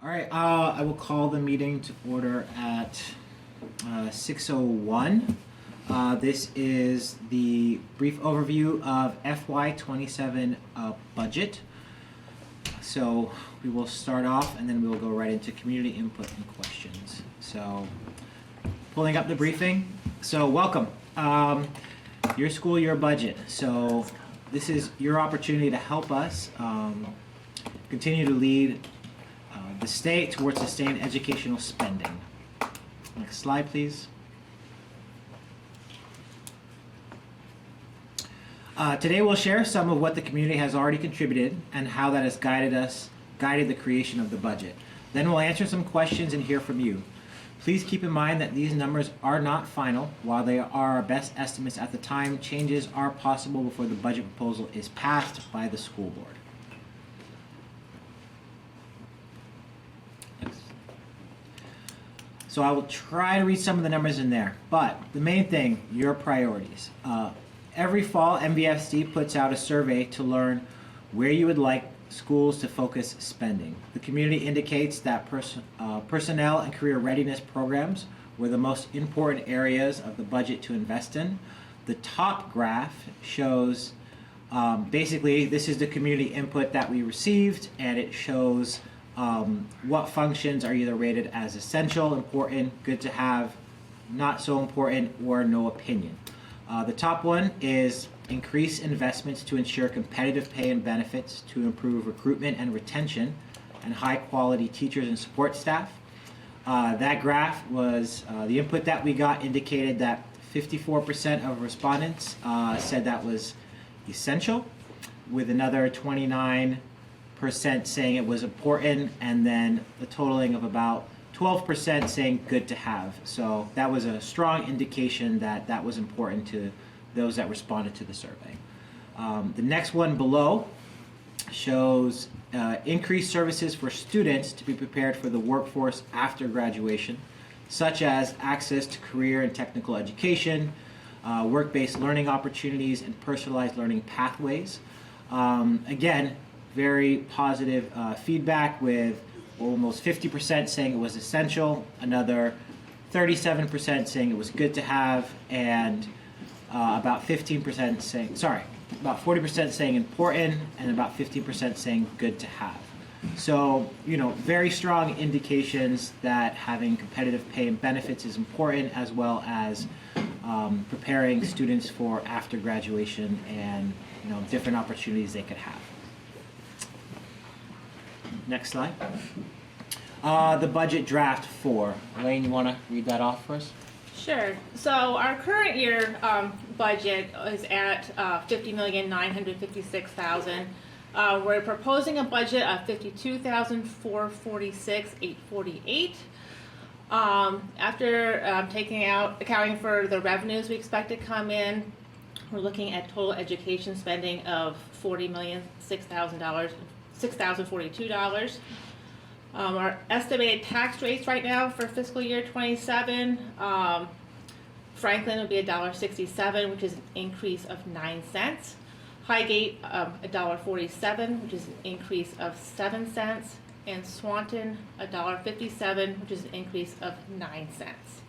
All right, I will call the meeting to order at 6:01. This is the brief overview of FY27 budget. So we will start off and then we will go right into community input and questions. So pulling up the briefing. So welcome. Your school, your budget. So this is your opportunity to help us continue to lead the state towards sustained educational spending. Next slide, please. Today we'll share some of what the community has already contributed and how that has guided the creation of the budget. Then we'll answer some questions and hear from you. Please keep in mind that these numbers are not final. While they are our best estimates at the time, changes are possible before the budget proposal is passed by the school board. So I will try to read some of the numbers in there, but the main thing, your priorities. Every fall, MVSD puts out a survey to learn where you would like schools to focus spending. The community indicates that personnel and career readiness programs were the most important areas of the budget to invest in. The top graph shows, basically, this is the community input that we received, and it shows what functions are either rated as essential, important, good to have, not so important, or no opinion. The top one is increase investments to ensure competitive pay and benefits to improve recruitment and retention and high quality teachers and support staff. That graph was, the input that we got indicated that 54% of respondents said that was essential, with another 29% saying it was important, and then the totaling of about 12% saying good to have. So that was a strong indication that that was important to those that responded to the survey. The next one below shows increased services for students to be prepared for the workforce after graduation, such as access to career and technical education, work-based learning opportunities, and personalized learning pathways. Again, very positive feedback, with almost 50% saying it was essential, another 37% saying it was good to have, and about 15% saying, about 40% saying important, and about 15% saying good to have. So, very strong indications that having competitive pay and benefits is important, as well as preparing students for after graduation and, different opportunities they could have. Next slide. The budget draft 4. Elaine, you want to read that off for us? Sure. So our current year budget is at $50,956,000. We're proposing a budget of $52,446,848. After accounting for the revenues we expect to come in, we're looking at total education spending of $40,006,042. Our estimated tax rates right now for fiscal year 27, Franklin would be $1.67, which is an increase of 9 cents. Highgate, $1.47, which is an increase of 7 cents. And Swanton, $1.57, which is an increase of 9 cents.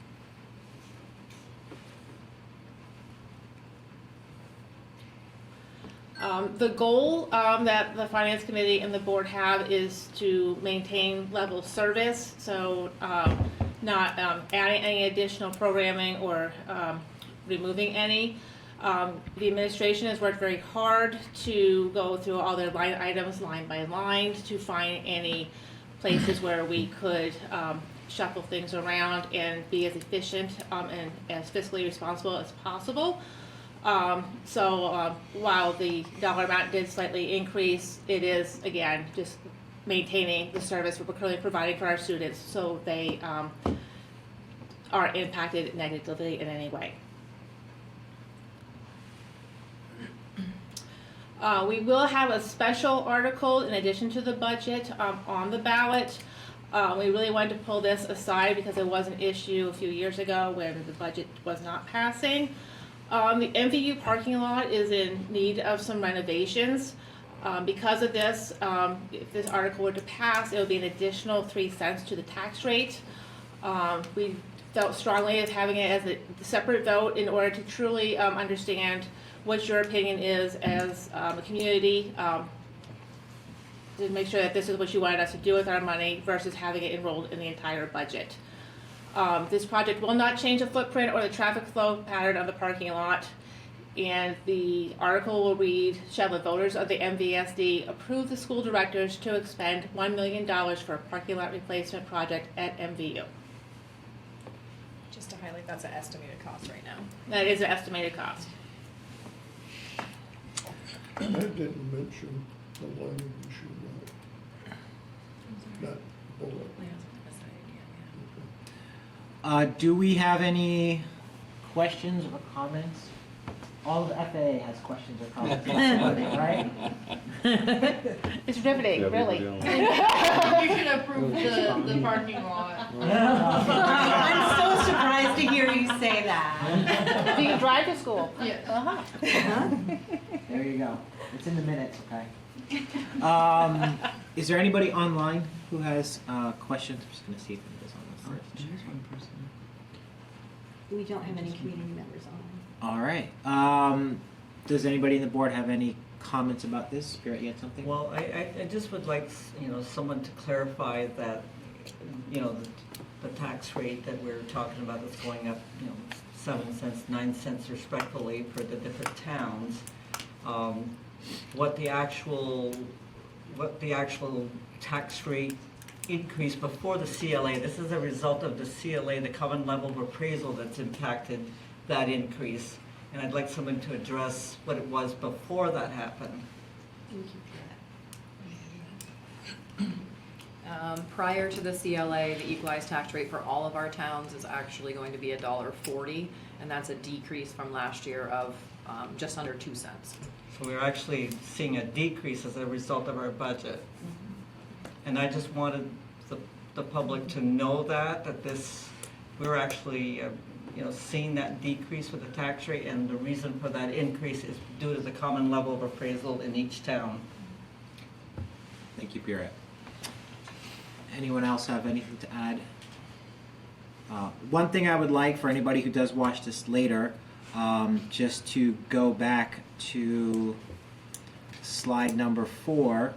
The goal that the Finance Committee and the Board have is to maintain level service, so not adding any additional programming or removing any. The administration has worked very hard to go through all their line items line by line to find any places where we could shuffle things around and be as efficient and as fiscally responsible as possible. While the dollar amount did slightly increase, it is, again, just maintaining the service we're currently providing for our students so they aren't impacted negatively in any way. We will have a special article in addition to the budget on the ballot. We really wanted to pull this aside because it was an issue a few years ago when the budget was not passing. The MVU parking lot is in need of some renovations. Because of this, if this article were to pass, it would be an additional 3 cents to the tax rate. We felt strongly as having it as a separate vote in order to truly understand what your opinion is as a community, to make sure that this is what you wanted us to do with our money versus having it enrolled in the entire budget. This project will not change the footprint or the traffic flow pattern of the parking lot. And the article will read, shall the voters of the MVSD approve the school directors to expend $1 million for a parking lot replacement project at MVU? Just to highlight, that's an estimated cost right now. That is an estimated cost. I didn't mention the lighting issue, that bullet. Do we have any questions or comments? All of the FAA has questions or comments, right? It's riveting, really. You can approve the parking lot. I'm so surprised to hear you say that. Do you drive to school? Yeah. Uh-huh. There you go. It's in the minutes, okay? Is there anybody online who has questions? I'm just going to see if anybody's on the first. There's one person. We don't have any community members on. All right. Does anybody in the board have any comments about this? Spirit, you had something? Well, I just would like, someone to clarify that, the tax rate that we're talking about is going up, 7 cents, 9 cents respectively for the different towns. What the actual tax rate increase before the CLA, this is a result of the CLA, the common level of appraisal that's impacted that increase. And I'd like someone to address what it was before that happened. Thank you Prior to the CLA, the equalized tax rate for all of our towns is actually going to be $1.40, and that's a decrease from last year of just under 2 cents. So we're actually seeing a decrease as a result of our budget. And I just wanted the public to know that we're actually seeing that decrease with the tax rate, and the reason for that increase is due to the common level of appraisal in each town. Thank you, Spirit. Anyone else have anything to add? One thing I would like for anybody who does watch this later, just to go back to slide number 4.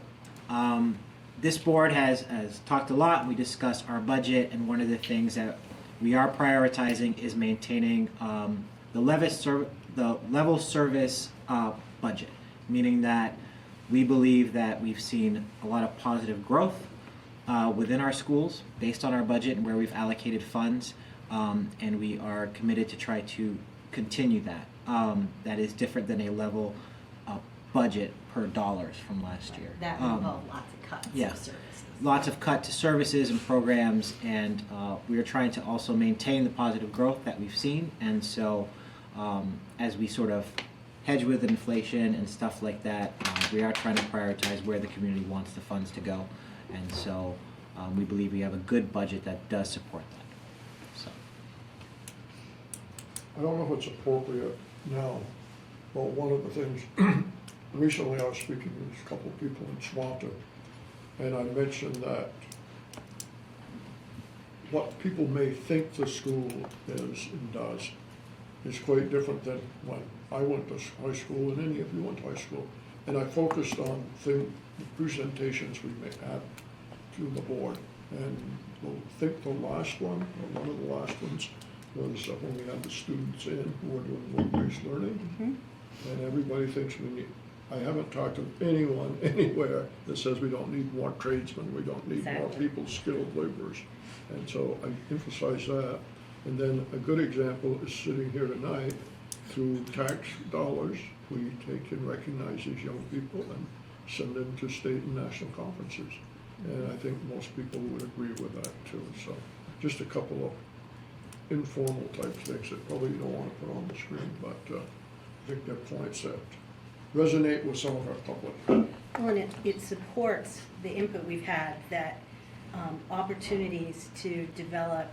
This board has talked a lot. We discussed our budget, and one of the things that we are prioritizing is maintaining the level service budget, meaning that we believe that we've seen a lot of positive growth within our schools based on our budget and where we've allocated funds, and we are committed to try to continue that. That is different than a level budget per dollars from last year. that. That involved lots of cuts yeah. of services. Lots of cut to services and programs, and we are trying to also maintain the positive growth that we've seen. And so as we sort of hedge with inflation and stuff like that, we are trying to prioritize where the community wants the funds to go. And so we believe we have a good budget that does support that. So. I don't know if it's appropriate now, but one of the things, recently I was speaking to a couple of people in Swanton, and I mentioned that what people may think the school is and does is quite different than when I went to high school and any of you went to high school. And I focused on the presentations we had to the board. And I think the last one, or one of the last ones, was when we had the students in who were doing work-based learning. And everybody thinks we need, I haven't talked to anyone anywhere that says we don't need more tradesmen, we don't need more Exactly. people, skilled laborers. And so I emphasize that. And then a good example is sitting here tonight, through tax dollars, we take and recognize these young people and send them to state and national conferences. And I think most people would agree with that too. So just a couple of informal type things that probably you don't want to put on the screen, but I think they're points that resonate with some of our public. Well, and it supports the input we've had that opportunities to develop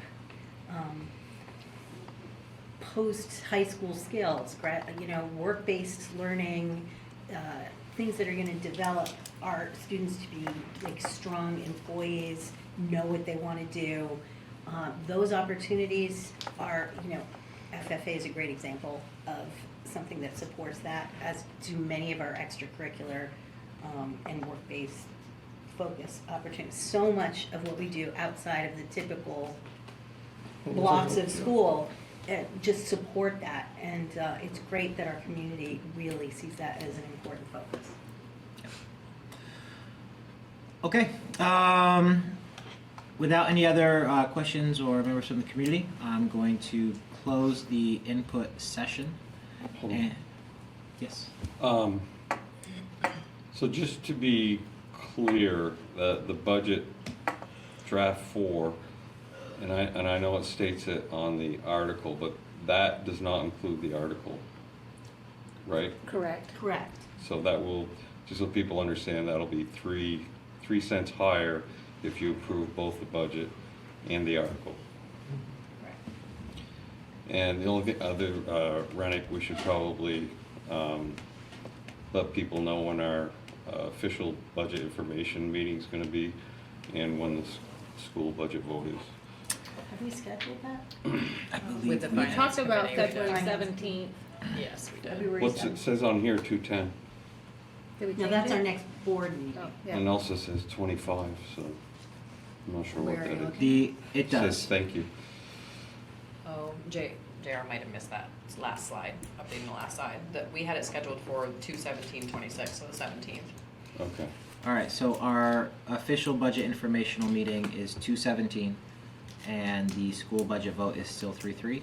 post-high school skills, work-based learning, things that are gonna develop our students to be like strong employees, know what they wanna do. Those opportunities are, FFA is a great example of something that supports that, as do many of our extracurricular and work-based focus opportunities. So much of what we do outside of the typical blocks of school just support that, and it's great that our community really sees that as an important focus. Okay, without any other questions or members from the community, I'm going to close the input session. Hold on. And- Yes. So just to be clear, the budget draft 4, and I know it states it on the article, but that does not include the article, right? Correct. Correct. So that will, just so people understand, that'll be 3 cents higher if you approve both the budget and the article. And the only other, Rennick, we should probably let people know when our official budget information meeting is going to be and when the school budget vote is. Have we scheduled that? I With believe the We finance talked about committee, we February did. 17th. Yes, we did. February What's it 7th. says on here, 210, Did we No, change that's it? our next board meeting. Oh, and yeah. also says 25, so I'm not sure what Where are that you is. looking? it Says does. thank you. Oh, JR might have missed that last slide, updating the last slide, that we had it scheduled for 2/17/26, so the 17th. Okay. All right, so our official budget informational meeting is 2/17, and the school budget vote is still 3/3,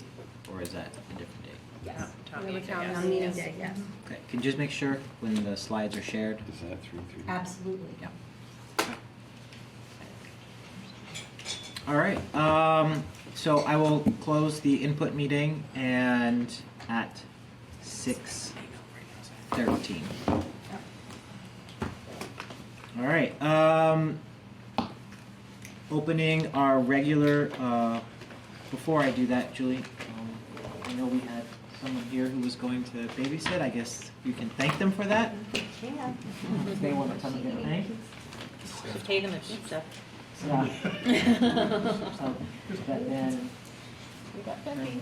or is that a different date? Yes. Town Yeah, we meeting, count yes. On meeting Yes. day, yes. Okay, can you just make sure when the slides are shared? Is that 3/3? Absolutely. Yeah. All right, so I will close the input meeting and at 6:13. All right, opening our regular, before I do that, Julie, I know we had someone here who was going to babysit. I guess you can thank them for that. Yeah. If they want to come and get thanked. Should pay them a pizza. Yeah. So, but then, We got Becky.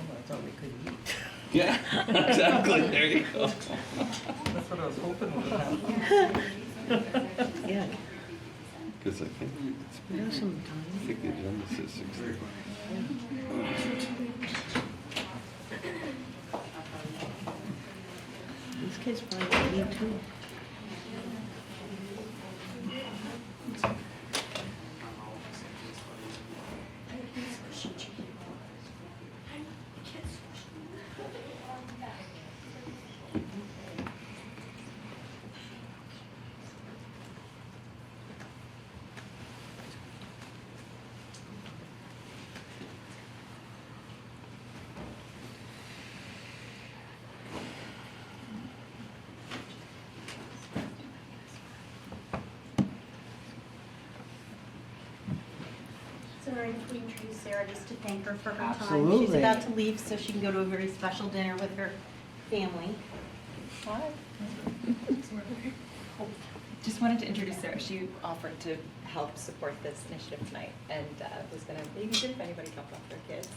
Yeah, exactly, there you go. That's what I was hoping would happen. Yeah. Because I think the agenda says 6:30. These kids probably need too. Sorry, if we introduce Sarah just to thank her for her time. Absolutely. She's about to leave so she can go to a very special dinner with her family. Just wanted to introduce Sarah. She offered to help support this initiative tonight and was going to babysit if anybody dropped off their kids.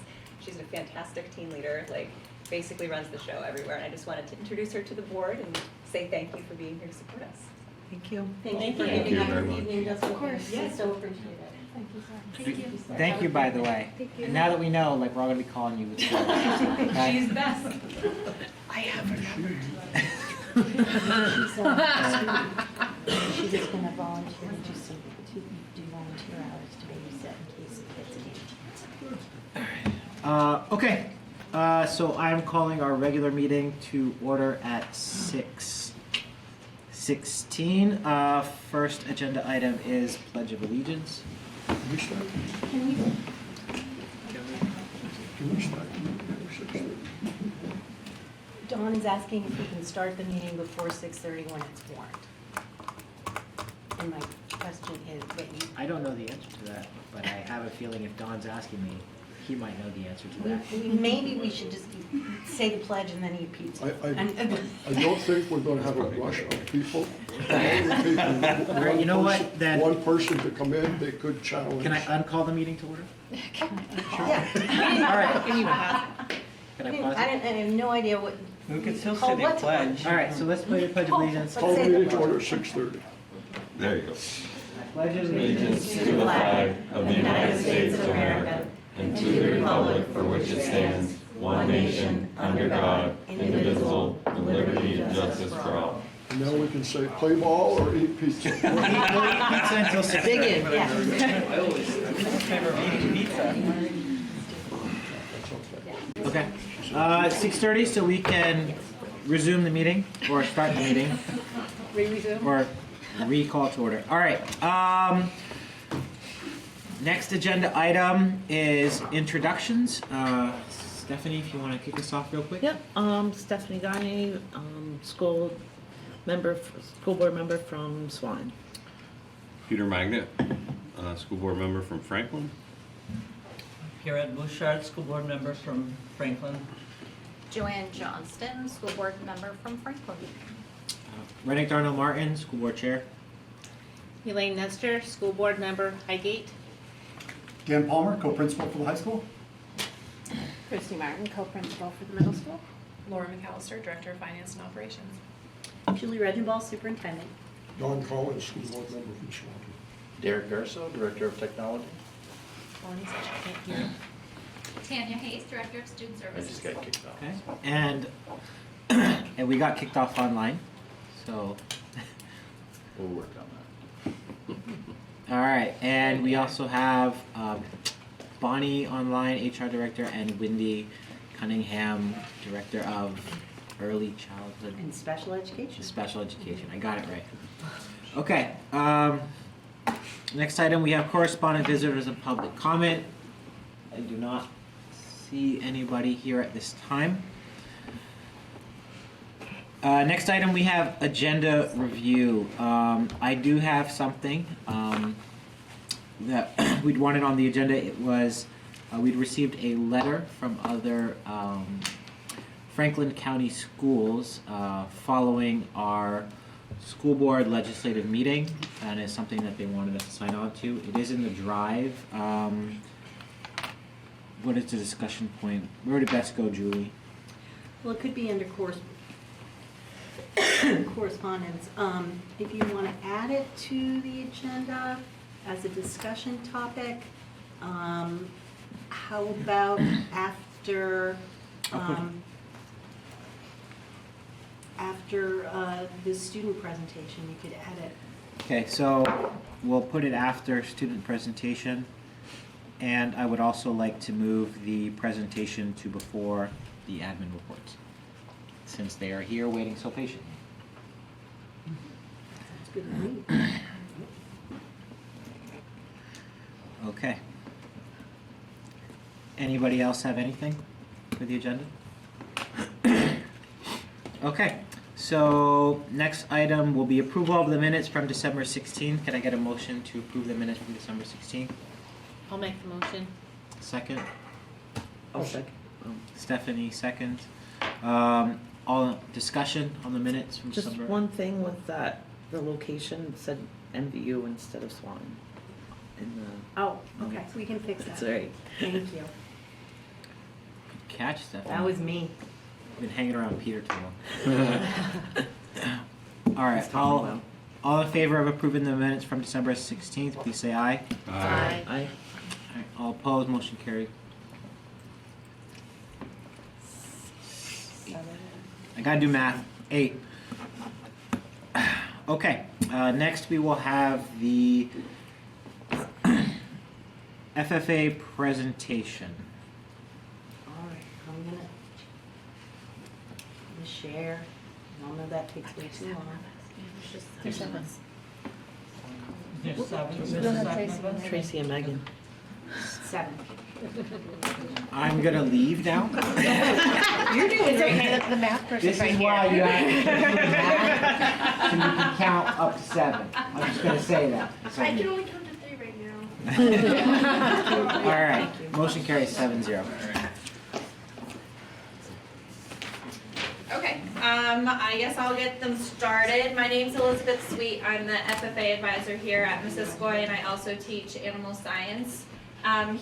She's a fantastic team leader, like basically runs the show everywhere. And I just wanted to introduce her to the board and say thank you for being here to support us. Thank you. Thank you for Thank giving you up very your much. evening just with Of course. us. We so appreciate it. thank you, by the way. And now that we know, like, we're all gonna be calling you with She's okay? the best. She's just gonna volunteer to do volunteer hours to babysit in case it gets in. Okay, so I'm calling our regular meeting to order at 6:16. First agenda item is Pledge of Allegiance. Can we start? Can we start? Dawn is asking if we can start the meeting before 6:30 when it's warned. And my question is, but I don't know the answer to that, but I have a feeling if Don's asking me, he might know the answer to that. maybe we should just say the pledge and then eat pizza. I don't think we're gonna have a rush of people. Right, you know what, then- One person to come in, they could challenge. Can I uncall the meeting to order? Yeah. All right. Can I pause I it? have no idea what. We could still Call say the what? pledge. All right, so let's play the Pledge of Allegiance. Call the meeting to order at 6:30. There you go. Pledge of Allegiance to the flag of the United States of America and to the republic for which it stands, one nation, under God, indivisible, with liberty and justice for all. And now we can say play ball or eat pizza. Pizza until 6:30. Big in, yeah. Favorite eating pizza. Okay, 6:30, so we can resume the meeting, or start the meeting, Re-resume? or recall to order. All right, next agenda item is introductions. Stephanie, if you want to kick us off real quick? Yep, Stephanie Garney, school board member from Swan. Peter Magnet, school board member from Franklin. Garrett Bouchard, school board member from Franklin. Joanne Johnston, school board member from Franklin. Rennick Darnell Martin, school board chair. Elaine Nestor, school board member, Highgate. Dan Palmer, co-principal for the high school. Christy Martin, co-principal for the middle school. Laura McAllister, Director of Finance and Operations. Julie Regenball, superintendent. Don Collins, school board member from Swanton. Derek Garso, director of technology. Bonnie said she can't hear. Tanya Hayes, director of student I services. just got kicked off. Okay, and, and we got kicked off online, so, We'll work on that. all right, and we also have Bonnie online, HR director, and Wendy Cunningham, director of early childhood And special education. special education. I got it right. Okay, next item, we have correspondent visitors and public comment. I do not see anybody here at this time. Next item, we have agenda review. I do have something that we'd wanted on the agenda. It was, we'd received a letter from other Franklin County schools following our school board legislative meeting, and is something that they wanted us to sign on to. It is in the drive. What is the discussion point? Where would it best go, Julie? Well, it could be under correspondence. If you want to add it to the agenda as a discussion topic, how about after, the student presentation, you could add it. Okay, so we'll put it after student presentation, and I would also like to move the presentation to before the admin reports, since they are here waiting so patiently. That's good to me. Okay. Anybody else have anything for the agenda? Okay, so next item will be approval of the minutes from December 16th. Can I get a motion to approve the minutes from December 16th? I'll make the motion. Second? I'll second. Stephanie, second. All discussion on the minutes from Just December? one thing with that, the location said MVU instead of Swan. In the, Oh, okay, we can fix that's that. right. Thank you. Good catch, Stephanie. That was me. Been hanging around Peter too long. All right, all in favor of approving the minutes from December 16th, please say aye. Aye. I, All right, all opposed, motion carried. I gotta do math. 8. Okay, next we will have the FFA presentation. All right, I'm gonna share. Y'all know that takes way too long. There's seven. There's seven. Tracy and Megan. 7. I'm gonna leave now. You're doing It's great. okay, the math person's This right is why here. you have to do math, so you can count up to 7. I'm just gonna say that. So- I can only count to 3 right now. All right, motion carries 7-0. Okay, I guess I'll get them started. My name's Elizabeth Sweet. I'm the FFA advisor here at Missisquoi, and I also teach animal science.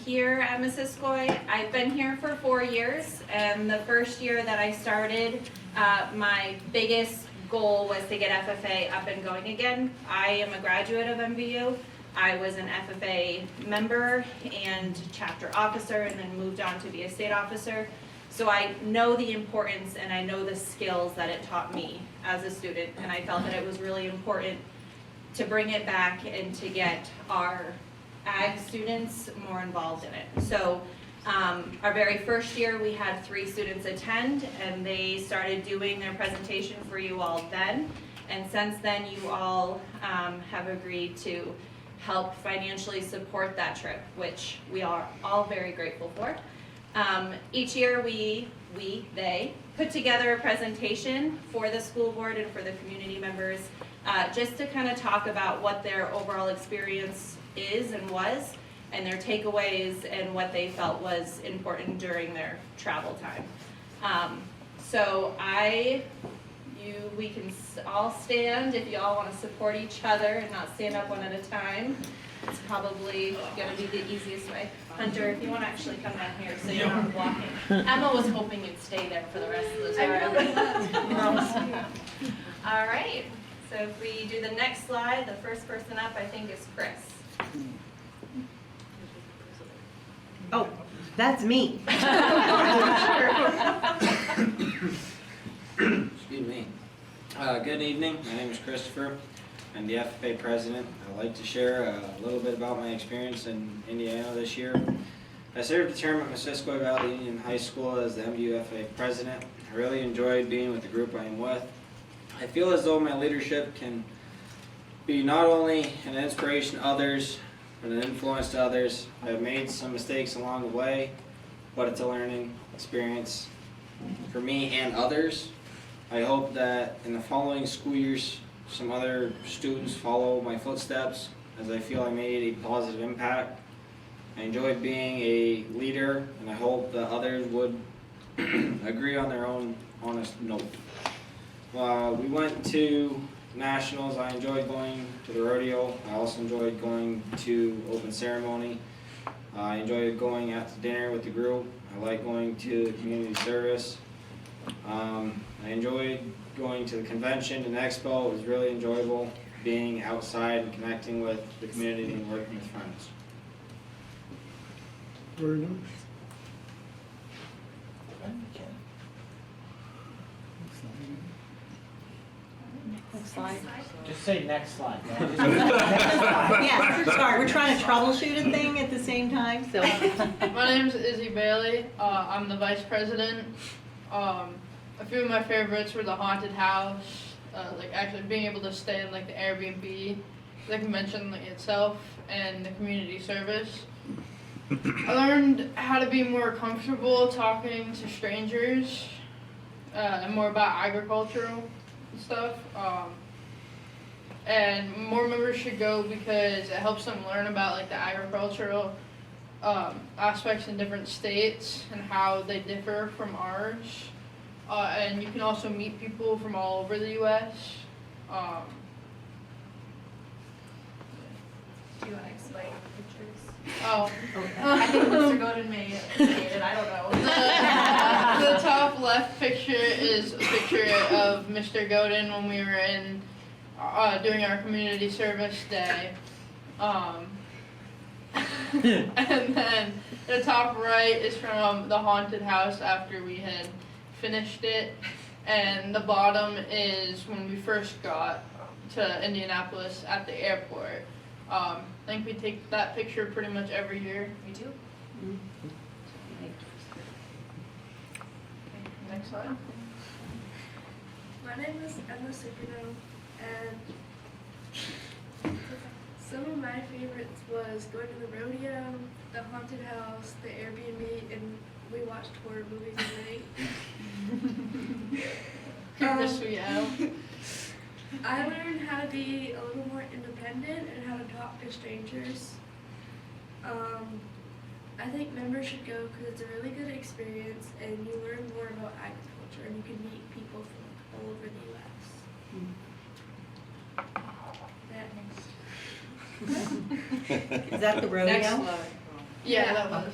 Here at Missisquoi, I've been here for 4 years, and the first year that I started, my biggest goal was to get FFA up and going again. I am a graduate of MVU. I was an FFA member and chapter officer, and then moved on to be a state officer. So I know the importance and I know the skills that it taught me as a student, and I felt that it was really important to bring it back and to get our ag students more involved in it. So our very first year we had 3 students attend, and they started doing their presentation for you all then. And since then you all have agreed to help financially support that trip, which we are all very grateful for. Each year they put together a presentation for the school board and for the community members, just to kind of talk about what their overall experience is and was, and their takeaways and what they felt was important during their travel time. So we can all stand if you all want to support each other and not stand up one at a time. It's probably going to be the easiest way. Hunter, if you want to actually come down here so you're not blocking. Emma was hoping you'd stay there for the rest of the time. All right, so if we do the next slide, the first person up I think is Chris. Oh, that's me. Excuse me. Good evening. My name is Christopher. I'm the FFA president. I'd like to share a little bit about my experience in Indiana this year. I served a term at Missisquoi Valley Union High School as the MVSD president. I really enjoyed being with the group I am with. I feel as though my leadership can be not only an inspiration to others, but an influence to others. I have made some mistakes along the way, but it's a learning experience for me and others. I hope that in the following school years, some other students follow my footsteps, as I feel I made a positive impact. I enjoyed being a leader, and I hope that others would agree on their own honest note. We went to nationals. I enjoyed going to the rodeo. I also enjoyed going to open ceremony. I enjoyed going out to dinner with the group. I like going to community service. I enjoyed going to the convention and expo. It was really enjoyable being outside and connecting with the community and working with friends. Very nice. Next slide. Just say next slide. Right? Yeah, sorry, we're trying to troubleshoot a thing at the same time, so. My name's Izzy Bailey. I'm the vice president. A few of my favorites were the haunted house, like actually being able to stay in like the Airbnb, the convention itself, and the community service. I learned how to be more comfortable talking to strangers, and more about agricultural stuff. And more members should go because it helps them learn about like the agricultural aspects in different states and how they differ from ours. And you can also meet people from all over the U.S. Do you want to explain pictures? Oh, I think Mr. Godin may indicate it, I don't know. The top left picture is a picture of Mr. Godin when we were in doing our community service day. And then the top right is from the haunted house after we had finished it, and the bottom is when we first got to Indianapolis at the airport. I think we take that picture pretty much every year. We do. Next slide. My name is Emma Cipriano, and some of my favorites was going to the rodeo, the haunted house, the Airbnb, and we watched horror movies at night. Sweet Al. I learned how to be a little more independent and how to talk to strangers. I think members should go because it's a really good experience and you learn more about agriculture and you can meet people from all over the U.S. That next. Is that the rodeo? Next slide. Yeah, that was.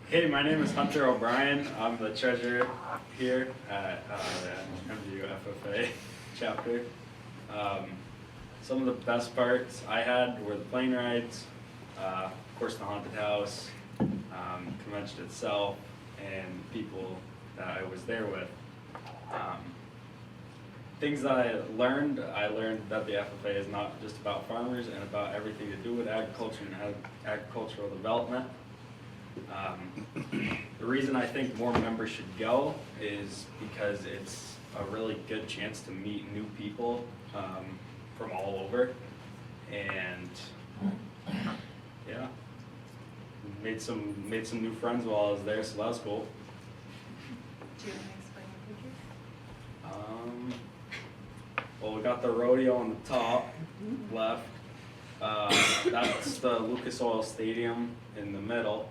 Hey, my name is Hunter O'Brien. I'm the treasurer here at the MVU FFA chapter. Some of the best parts I had were the plane rides, of course the haunted house, convention itself, and people that I was there with. Things that I learned that the FFA is not just about farmers and about everything to do with agriculture and agricultural development. The reason I think more members should go is because it's a really good chance to meet new people from all over, and yeah, made some new friends while I was there, so that was cool. Do you want to explain the picture? Well, we got the rodeo on the top left. That's the Lucas Oil Stadium in the middle.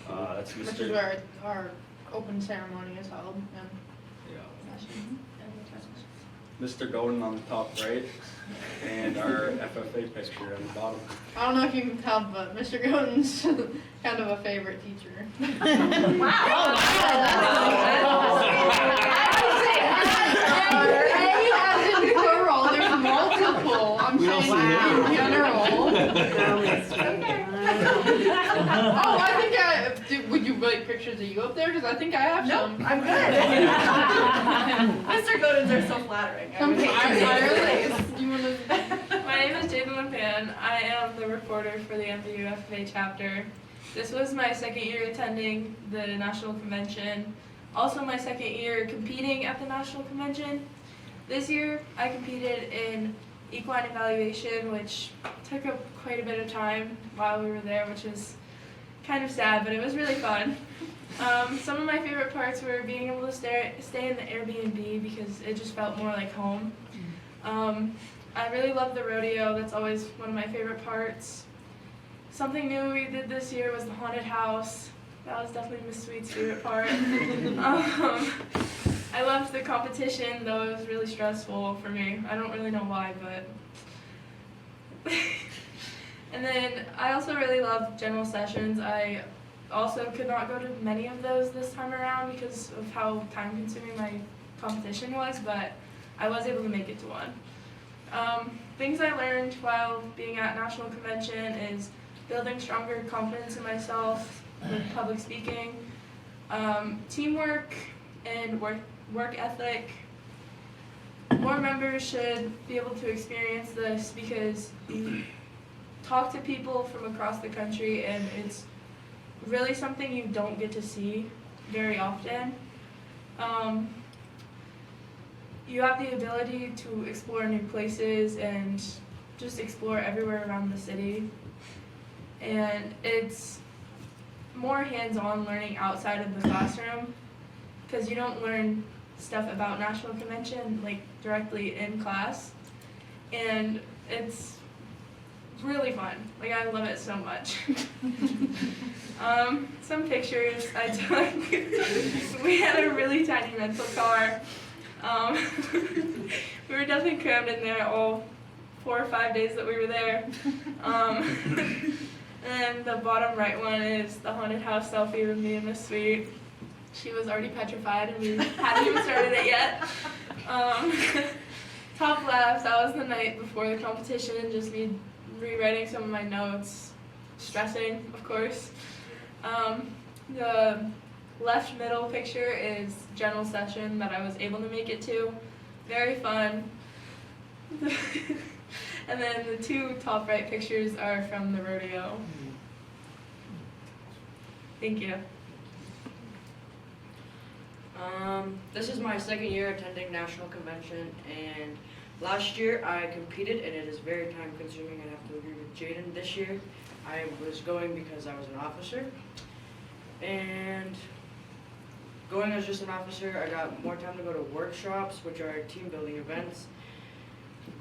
That's Mr. Which is where our open ceremony is held. And Mr. Godin on the top right, and our FFA picture on the bottom. I don't know if you can tell, but Mr. Godin's kind of a favorite teacher. There's multiple. I'm saying in general. Oh, I think would you like pictures of you up there? Because I think I have some. I'm good. Mr. Godins are so flattering. My name is Jaden LePan. I am the reporter for the MVU FFA chapter. This was my second year attending the national convention. Also my second year competing at the national convention. This year I competed in equine evaluation, which took up quite a bit of time while we were there, which is kind of sad, but it was really fun. Some of my favorite parts were being able to stay in the Airbnb because it just felt more like home. I really love the rodeo. That's always one of my favorite parts. Something new we did this year was the haunted house. That was definitely Miss Sweet's favorite part. I loved the competition, though it was really stressful for me. I don't really know why, but... And then I also really loved general sessions. I also could not go to many of those this time around because of how time-consuming my competition was, but I was able to make it to one. Things I learned while being at National Convention is building stronger confidence in myself with public speaking, teamwork, and work ethic. More members should be able to experience this because you talk to people from across the country and it's really something you don't get to see very often. You have the ability to explore new places and just explore everywhere around the city. And it's more hands-on learning outside of the classroom because you don't learn stuff about National Convention like directly in class. And it's really fun. Like, I love it so much. Some pictures I took. We had a really tiny rental car. We were definitely crammed in there all 4 or 5 days that we were there. And the bottom right one is the haunted house selfie with me and Miss Sweet. She was already petrified and we hadn't even started it yet. Top left, that was the night before the competition, just me rewriting some of my notes, stressing, of course. The left middle picture is general session that I was able to make it to. Very fun. And then the 2 top right pictures are from the rodeo. Thank you. This is my second year attending National Convention, and last year I competed, and it is very time consuming. I have to agree with Jaden. This year I was going because I was an officer, and going as just an officer, I got more time to go to workshops, which are team building events,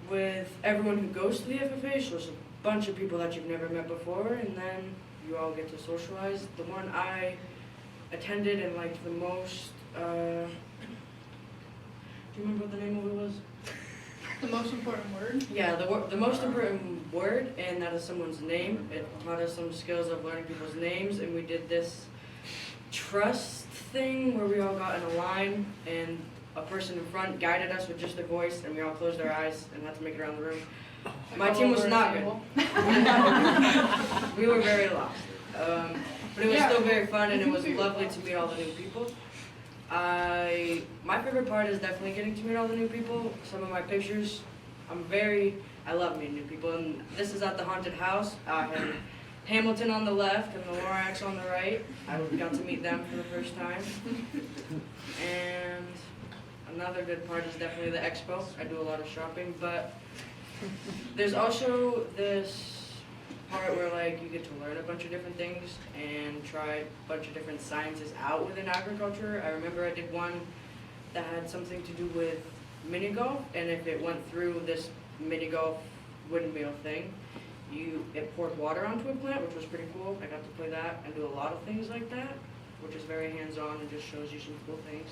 with everyone who goes to the FFA, so it's a bunch of people that you've never met before, and then you all get to socialize. The one I attended and liked the most. Do you remember what the name of it was? The most important word? Yeah, the most important word, and that is someone's name. It taught us some skills of learning people's names, and we did this trust thing where we all got in a line, and a person in front guided us with just their voice, and we all closed our eyes and had to make it around the room. My team was not good. We were very lost. But it was still very fun, and it was lovely to meet all the new people. My favorite part is definitely getting to meet all the new people. Some of my pictures, I love meeting new people, and this is at the haunted house. I had Hamilton on the left and the Lorax on the right. I got to meet them for the first time. And another good part is definitely the expo. I do a lot of shopping, but there's also this part where like you get to learn a bunch of different things and try a bunch of different sciences out within agriculture. I remember I did one that had something to do with mini golf, and if it went through this mini golf windmill thing, it poured water onto a plant, which was pretty cool. I got to play that and do a lot of things like that, which is very hands-on and just shows you some cool things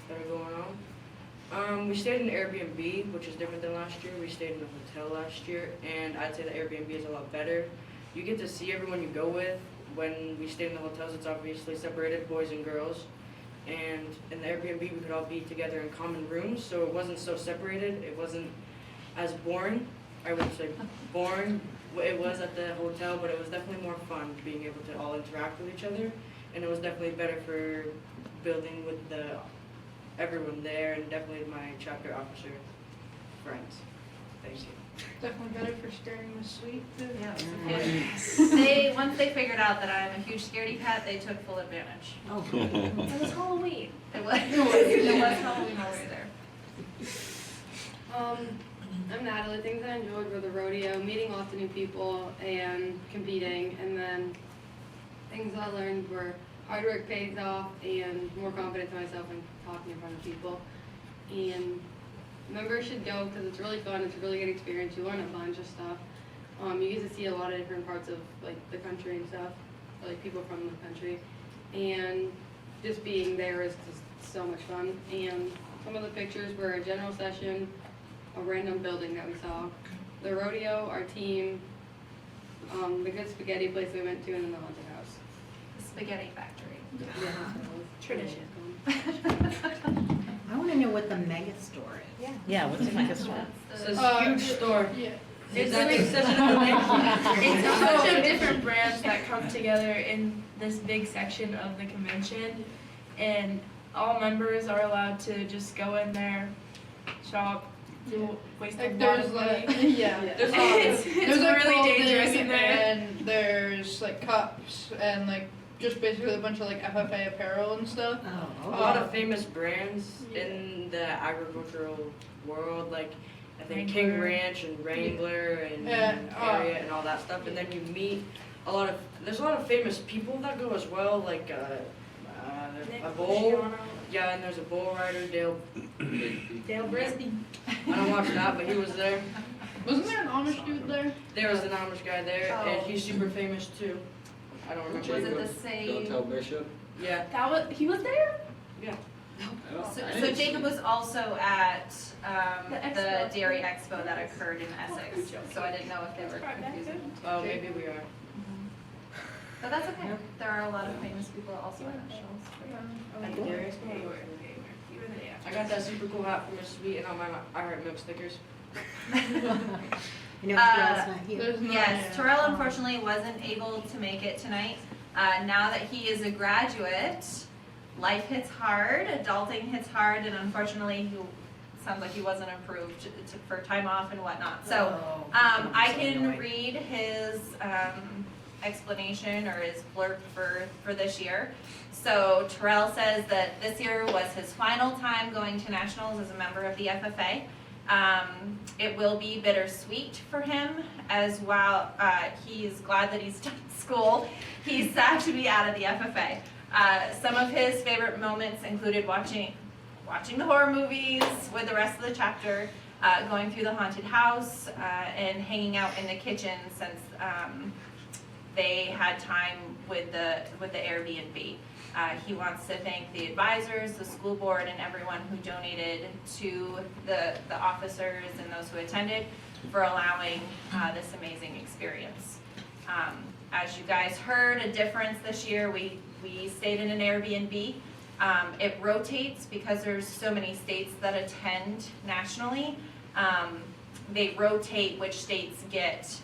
that are going on. We stayed in an Airbnb, which is different than last year. We stayed in a hotel last year, and I'd say the Airbnb is a lot better. You get to see everyone you go with. When we stayed in the hotels, it's obviously separated, boys and girls. And in the Airbnb, we could all be together in common rooms, so it wasn't so separated. It wasn't as boring. I wouldn't say boring. It was at the hotel, but it was definitely more fun being able to all interact with each other. And it was definitely better for building with everyone there, and definitely my chapter officer friends. Thank you. Definitely better for staring the sweet food. Yeah, once they figured out that I'm a huge scaredy cat, they took full advantage. Oh. It was Halloween. It was Halloween while we were there. I'm Natalie. Things I enjoyed were the rodeo, meeting lots of new people, and competing. And then things I learned were hard work pays off, and more confidence in myself and talking in front of people. And members should go because it's really fun. It's a really good experience. You learn a bunch of stuff. You get to see a lot of different parts of like the country and stuff, like people from the country, and just being there is just so much fun. And some of the pictures were a general session, a random building that we saw, the rodeo, our team, the good spaghetti place we went to, and then the haunted house. The spaghetti factory. Yeah. Tradition. I want to know what the mega store is. Yeah, what's the mega store? It's a huge store. Yeah. It's That's like such a it's a bunch of different brands that come together in this big section of the convention, and all members are allowed to just go in there, shop, waste a Like lot there's of money. like It's there's like really clothing dangerous in there. and there's like cups and like just basically a bunch of like FFA apparel and stuff. Oh, A okay. lot of famous brands in the agricultural world, like I think King Wrangler. Ranch and Wrangler and Yeah, Harriet and all that stuff. And then you meet there's a lot of famous people that go as well, like a bull. Yeah, and there's a bull rider, Dale Brisby. I don't watch that, but he was there. Wasn't there an Amish dude there? There was an Amish guy there, and he's super famous too. I don't remember. Was it the same? Bishop. Yeah. He was there? Yeah. So Jacob was also at The the expo. Dairy Expo that occurred in Essex, so I didn't know if they were confusing. Oh, maybe we are. But that's okay. There are a lot of famous people also at the shows. At the Dairy Expo? I got that super cool hat from Miss Sweet and all my I Heart Milk stickers. You know, Terrell's not here. There's no, Yes, Terrell unfortunately wasn't able to make it tonight. Now that he is a graduate, life hits hard, adulting hits hard, and unfortunately he sounds like he wasn't approved for time off and whatnot. So I can read his explanation or his blurb for this year. So Terrell says that this year was his final time going to nationals as a member of the FFA. It will be bittersweet for him as well. He's glad that he's done school. He's sad to be out of the FFA. Some of his favorite moments included watching the horror movies with the rest of the chapter, going through the haunted house, and hanging out in the kitchen since they had time with the Airbnb. He wants to thank the advisors, the school board, and everyone who donated to the officers and those who attended for allowing this amazing experience. As you guys heard, a difference this year, we stayed in an Airbnb. It rotates because there's so many states that attend nationally. They rotate which states get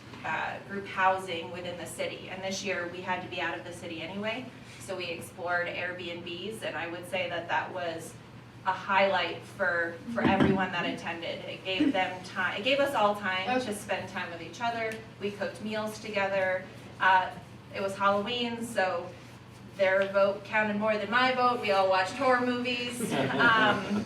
group housing within the city. And this year we had to be out of the city anyway. So we explored Airbnbs, and I would say that that was a highlight for everyone that attended. It gave them time, it gave us all time to spend time with each other. We cooked meals together. It was Halloween, so their vote counted more than my vote. We all watched horror movies. And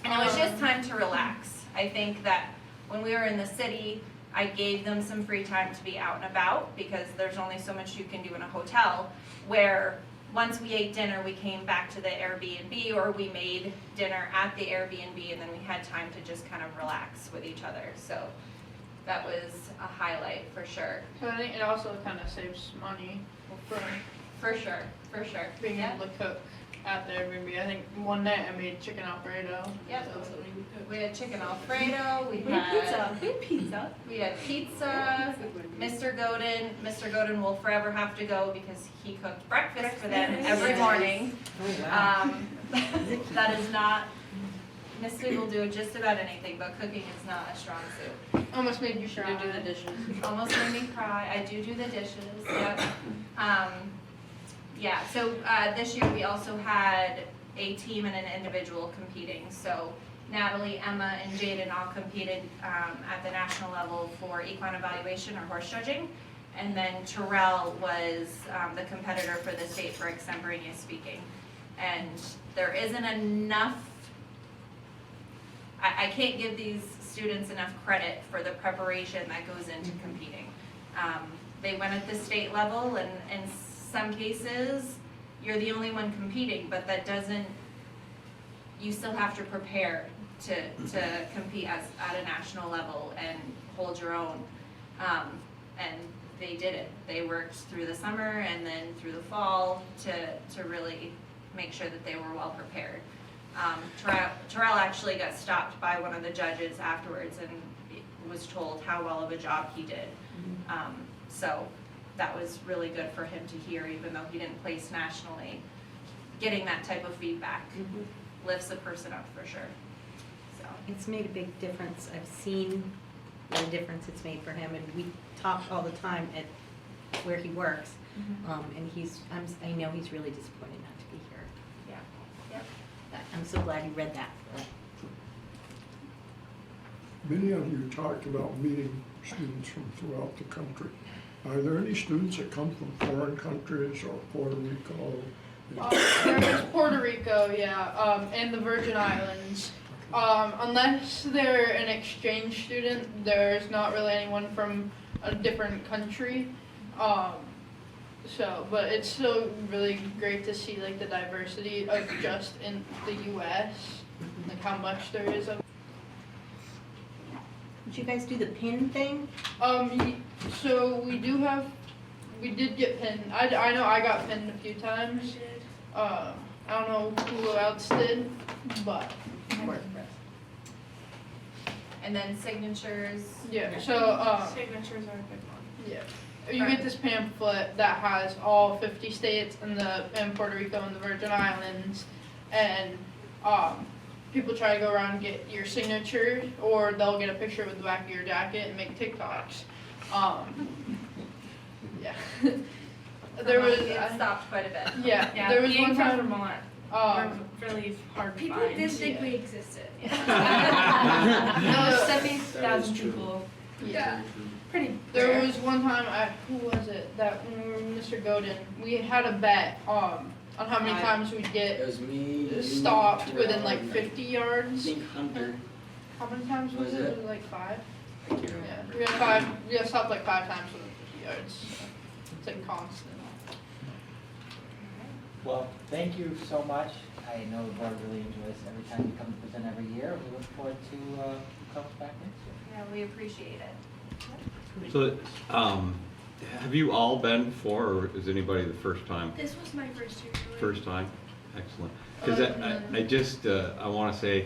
it was just time to relax. I think that when we were in the city, I gave them some free time to be out and about because there's only so much you can do in a hotel, where once we ate dinner, we came back to the Airbnb, or we made dinner at the Airbnb, and then we had time to just kind of relax with each other. So that was a highlight for sure. So I think it also kind of saves money For sure. being able to cook at the Airbnb. I think one night I made chicken Alfredo. Yep. We had chicken Alfredo. We had had pizza. We had pizza. Mr. Godin will forever have to go because he cooked breakfast for them every morning. Oh, wow. That is not. Misty will do just about anything, but cooking is not a strong suit. Almost made you cry. Do the dishes. Almost made me cry. I do the dishes. Yep. Yeah. So this year we also had a team and an individual competing. So Natalie, Emma, and Jaden all competed at the national level for equine evaluation or horse judging. And then Terrell was the competitor for the state for extemporaneous speaking. And there isn't enough, I can't give these students enough credit for the preparation that goes into competing. They went at the state level, and in some cases, you're the only one competing, but that doesn't, you still have to prepare to compete at a national level and hold your own. And they did it. They worked through the summer and then through the fall to really make sure that they were well prepared. Terrell actually got stopped by one of the judges afterwards and was told how well of a job he did. So that was really good for him to hear, even though he didn't place nationally. Getting that type of feedback lifts a person up for sure. So It's made a big difference. I've seen the difference it's made for him, and we talk all the time at where he works. And I know he's really disappointed not to be here. Yeah. Yep. I'm so glad you read that. Many of you talked about meeting students from throughout the country. Are there any students that come from foreign countries or Puerto Rico? There's Puerto Rico, yeah, and the Virgin Islands. Unless they're an exchange student, there's not really anyone from a different country. But it's still really great to see like the diversity of just in the U.S. Like how much there is of. Did you guys do the pin thing? So we did get pinned. I know I got pinned a few times. I don't know who else did, but. And then signatures. Yeah. So signatures are a big one. Yeah. You get this pamphlet that has all 50 states and Puerto Rico and the Virgin Islands, and people try to go around and get your signature, or they'll get a picture with the back of your jacket and make TikToks. Yeah. There was It stopped quite a bit. yeah. There was one time. Vermont. Really hard to People find. didn't think we existed. No, 70,000 people. Yeah. Pretty. There was one time, who was it, that when we were with Mr. Godin, we had a bet on how many times we'd It get was me. stopped you, within Terrell, like and 50 I yards. think Hunter. How many times was Was it? it? Was it like 5? I can't remember. Yeah, we got stopped like 5 times within 50 yards. So it's like constant. Well, thank you so much. I know the board really enjoys every time you come to present every year. We look forward to coming back next year. Yeah, we appreciate it. So, Have you all been before, or is anybody the first time? This was my first year. Really. First time? Excellent. Because I just, I want to say,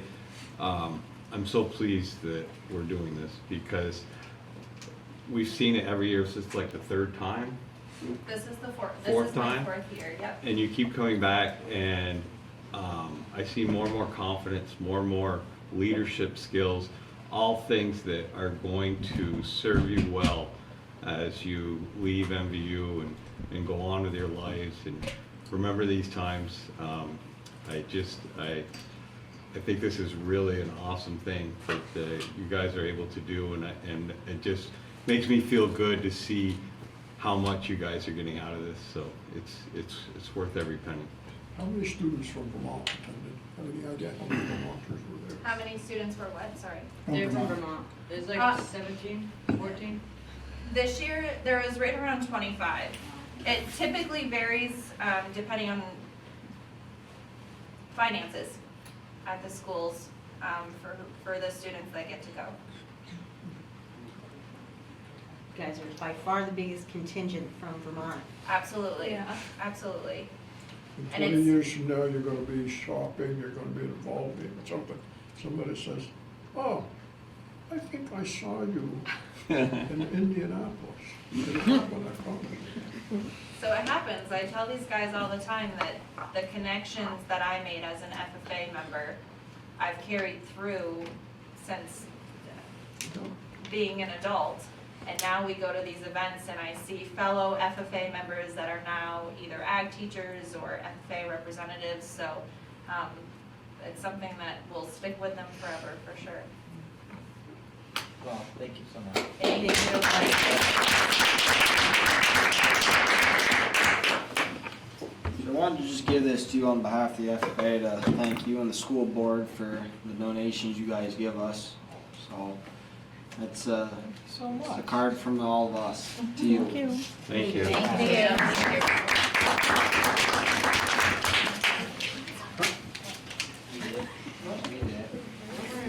I'm so pleased that we're doing this, because we've seen it every year since like the third time. This is the fourth. Fourth This is my time? 4th year. Yep. And you keep coming back, and I see more and more confidence, more and more leadership skills, all things that are going to serve you well as you leave MVU and go on with your lives and remember these times. I think this is really an awesome thing that you guys are able to do, and it just makes me feel good to see how much you guys are getting out of this. So it's worth every penny. How many students from Vermont attended? Have any idea how many Vermonters were there? How many students were what? Sorry. They're from Vermont. There's like 17, 14. This year there was right around 25. It typically varies depending on finances at the schools for the students that get to go. You guys are by far the biggest contingent from Vermont. Absolutely. Yeah. Absolutely. In And 20 it's- years from now, you're gonna be shopping, you're gonna be involved in something. Somebody says, oh, I think I saw you in Indianapolis. It'll happen, I promise. So it happens. I tell these guys all the time that the connections that I made as an FFA member, I've carried through since being an adult. And now we go to these events and I see fellow FFA members that are now either ag teachers or FFA representatives. So it's something that will stick with them forever, for sure. Well, thank you so much. Thank you. So I wanted to just give this to you on behalf of the FFA to thank you and the school board for the donations you guys give us. So it's a card from all of us to you. Thank you. Thank you. Thank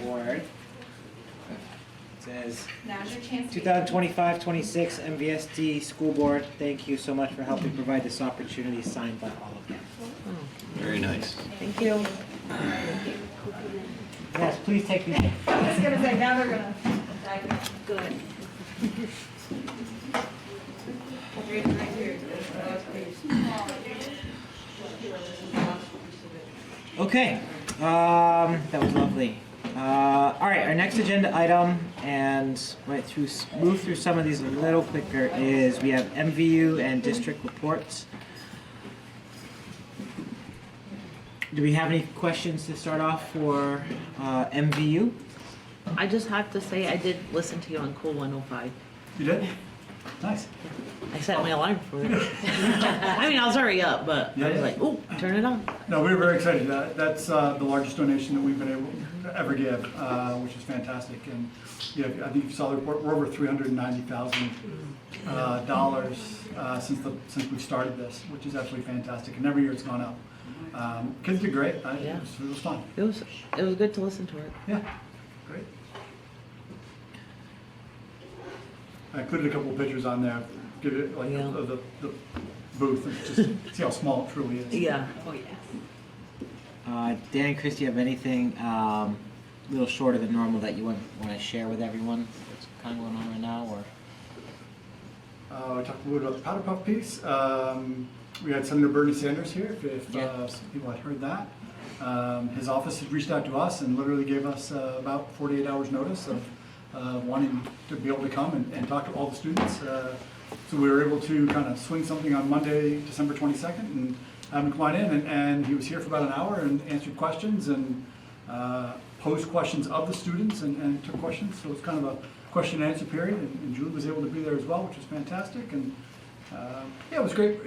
you. Award. It says Now's your chance to 2025-26 MVSD School Board. Thank you so much for helping provide this opportunity, signed by all of you. Very nice. Thank you. Yes, please take these. I was gonna say, now they're gonna. Good. Okay, that was lovely. All right, our next agenda item, and move through some of these a little quicker, is we have MVU and district reports. Do we have any questions to start off for MVU? I just have to say, I did listen to you on Cool 105. You did? Nice. I set my alarm for it. I mean, I was already up, but I was like, ooh, turn it on. No, we were very excited. That's the largest donation that we've been able to ever give, which is fantastic. And yeah, I think you saw the report. We're over $390,000 since we started this, which is absolutely fantastic. And every year it's gone up. Kids did great. Yeah. It was fun. It was good to listen to it. Yeah, great. I included a couple of pictures on there. Give it like of the booth, and just see how small it truly is. Yeah. Oh, yes. Dan and Chris, do you have anything a little shorter than normal that you want to share with everyone? What's kind of going on right now, or? I talked a little about the powder puff piece. We had Senator Bernie Sanders here, if some people had heard that. His office had reached out to us and literally gave us about 48 hours notice of wanting to be able to come and talk to all the students. So we were able to kind of swing something on Monday, December 22nd, and have him come on in, and he was here for about an hour and answered questions and posed questions of the students and took questions. So it's kind of a question and answer period, and Julie was able to be there as well, which was fantastic. And yeah, it was great.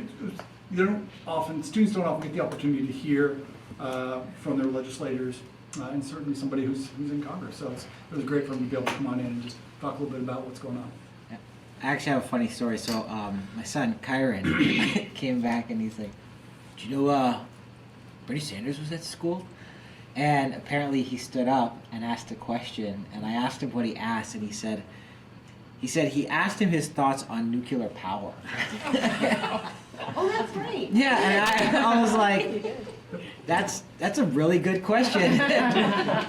Students don't often get the opportunity to hear from their legislators, and certainly somebody who's in Congress. So it was great for them to be able to come on in and just talk a little bit about what's going on. I actually have a funny story. So my son Kyron came back and he's like, "Do you know Bernie Sanders was at school?" And apparently he stood up and asked a question, and I asked him what he asked, and he said, He said he asked him his thoughts on nuclear power. Oh, that's right. Yeah, and I was like, that's a really good question.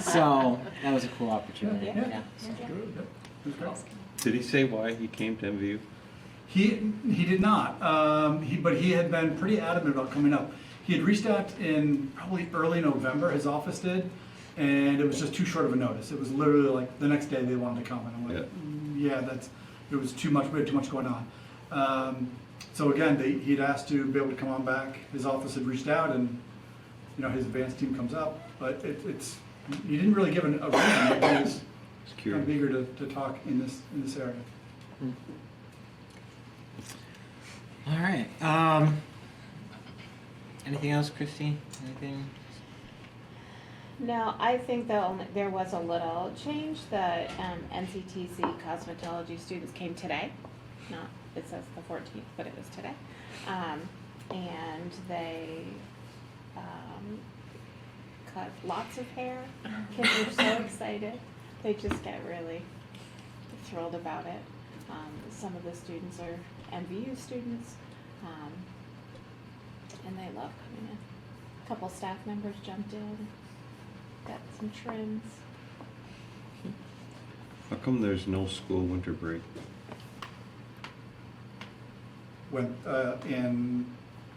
So that was a cool opportunity. Yeah. Did he say why he came to MVU? He did not, but he had been pretty adamant about coming up. He had reached out in probably early November, his office did, and it was just too short of a notice. It was literally like the next day they wanted to come, and I'm like, yeah, it was too much, we had too much going on. So again, he'd asked to be able to come on back. His office had reached out, and his advanced team comes up, but he didn't really give a reason. But he was kind of eager to talk in this area. All right. Anything else, Christine? Anything? No, I think there was a little change. The NCTC cosmetology students came today. It says the 14th, but it was today. And they cut lots of hair. Kids are so excited. They just get really thrilled about it. Some of the students are MVU students, and they love coming in. A couple staff members jumped in, got some trims. How come there's no school winter break? When in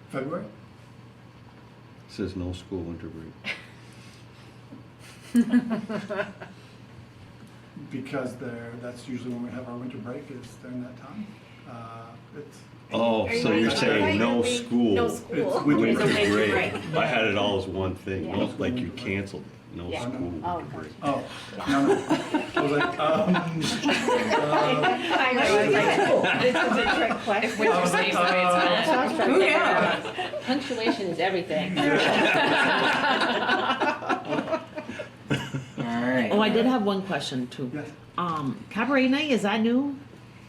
February? It says no school winter break. Because that's usually when we have our winter break, is during that time. Oh, so you're saying no school? No school. Winter It's a winter break. break. I had it all as one thing, Yeah. almost like you canceled it. No Yeah. school Oh, winter break. Oh, no. I was like, I know, it's like, this is a trick question. If winter stays the way it's meant. Who knows? Punctuation is everything. All right. Oh, I did have one question too. Yes. Cabaret night, is that new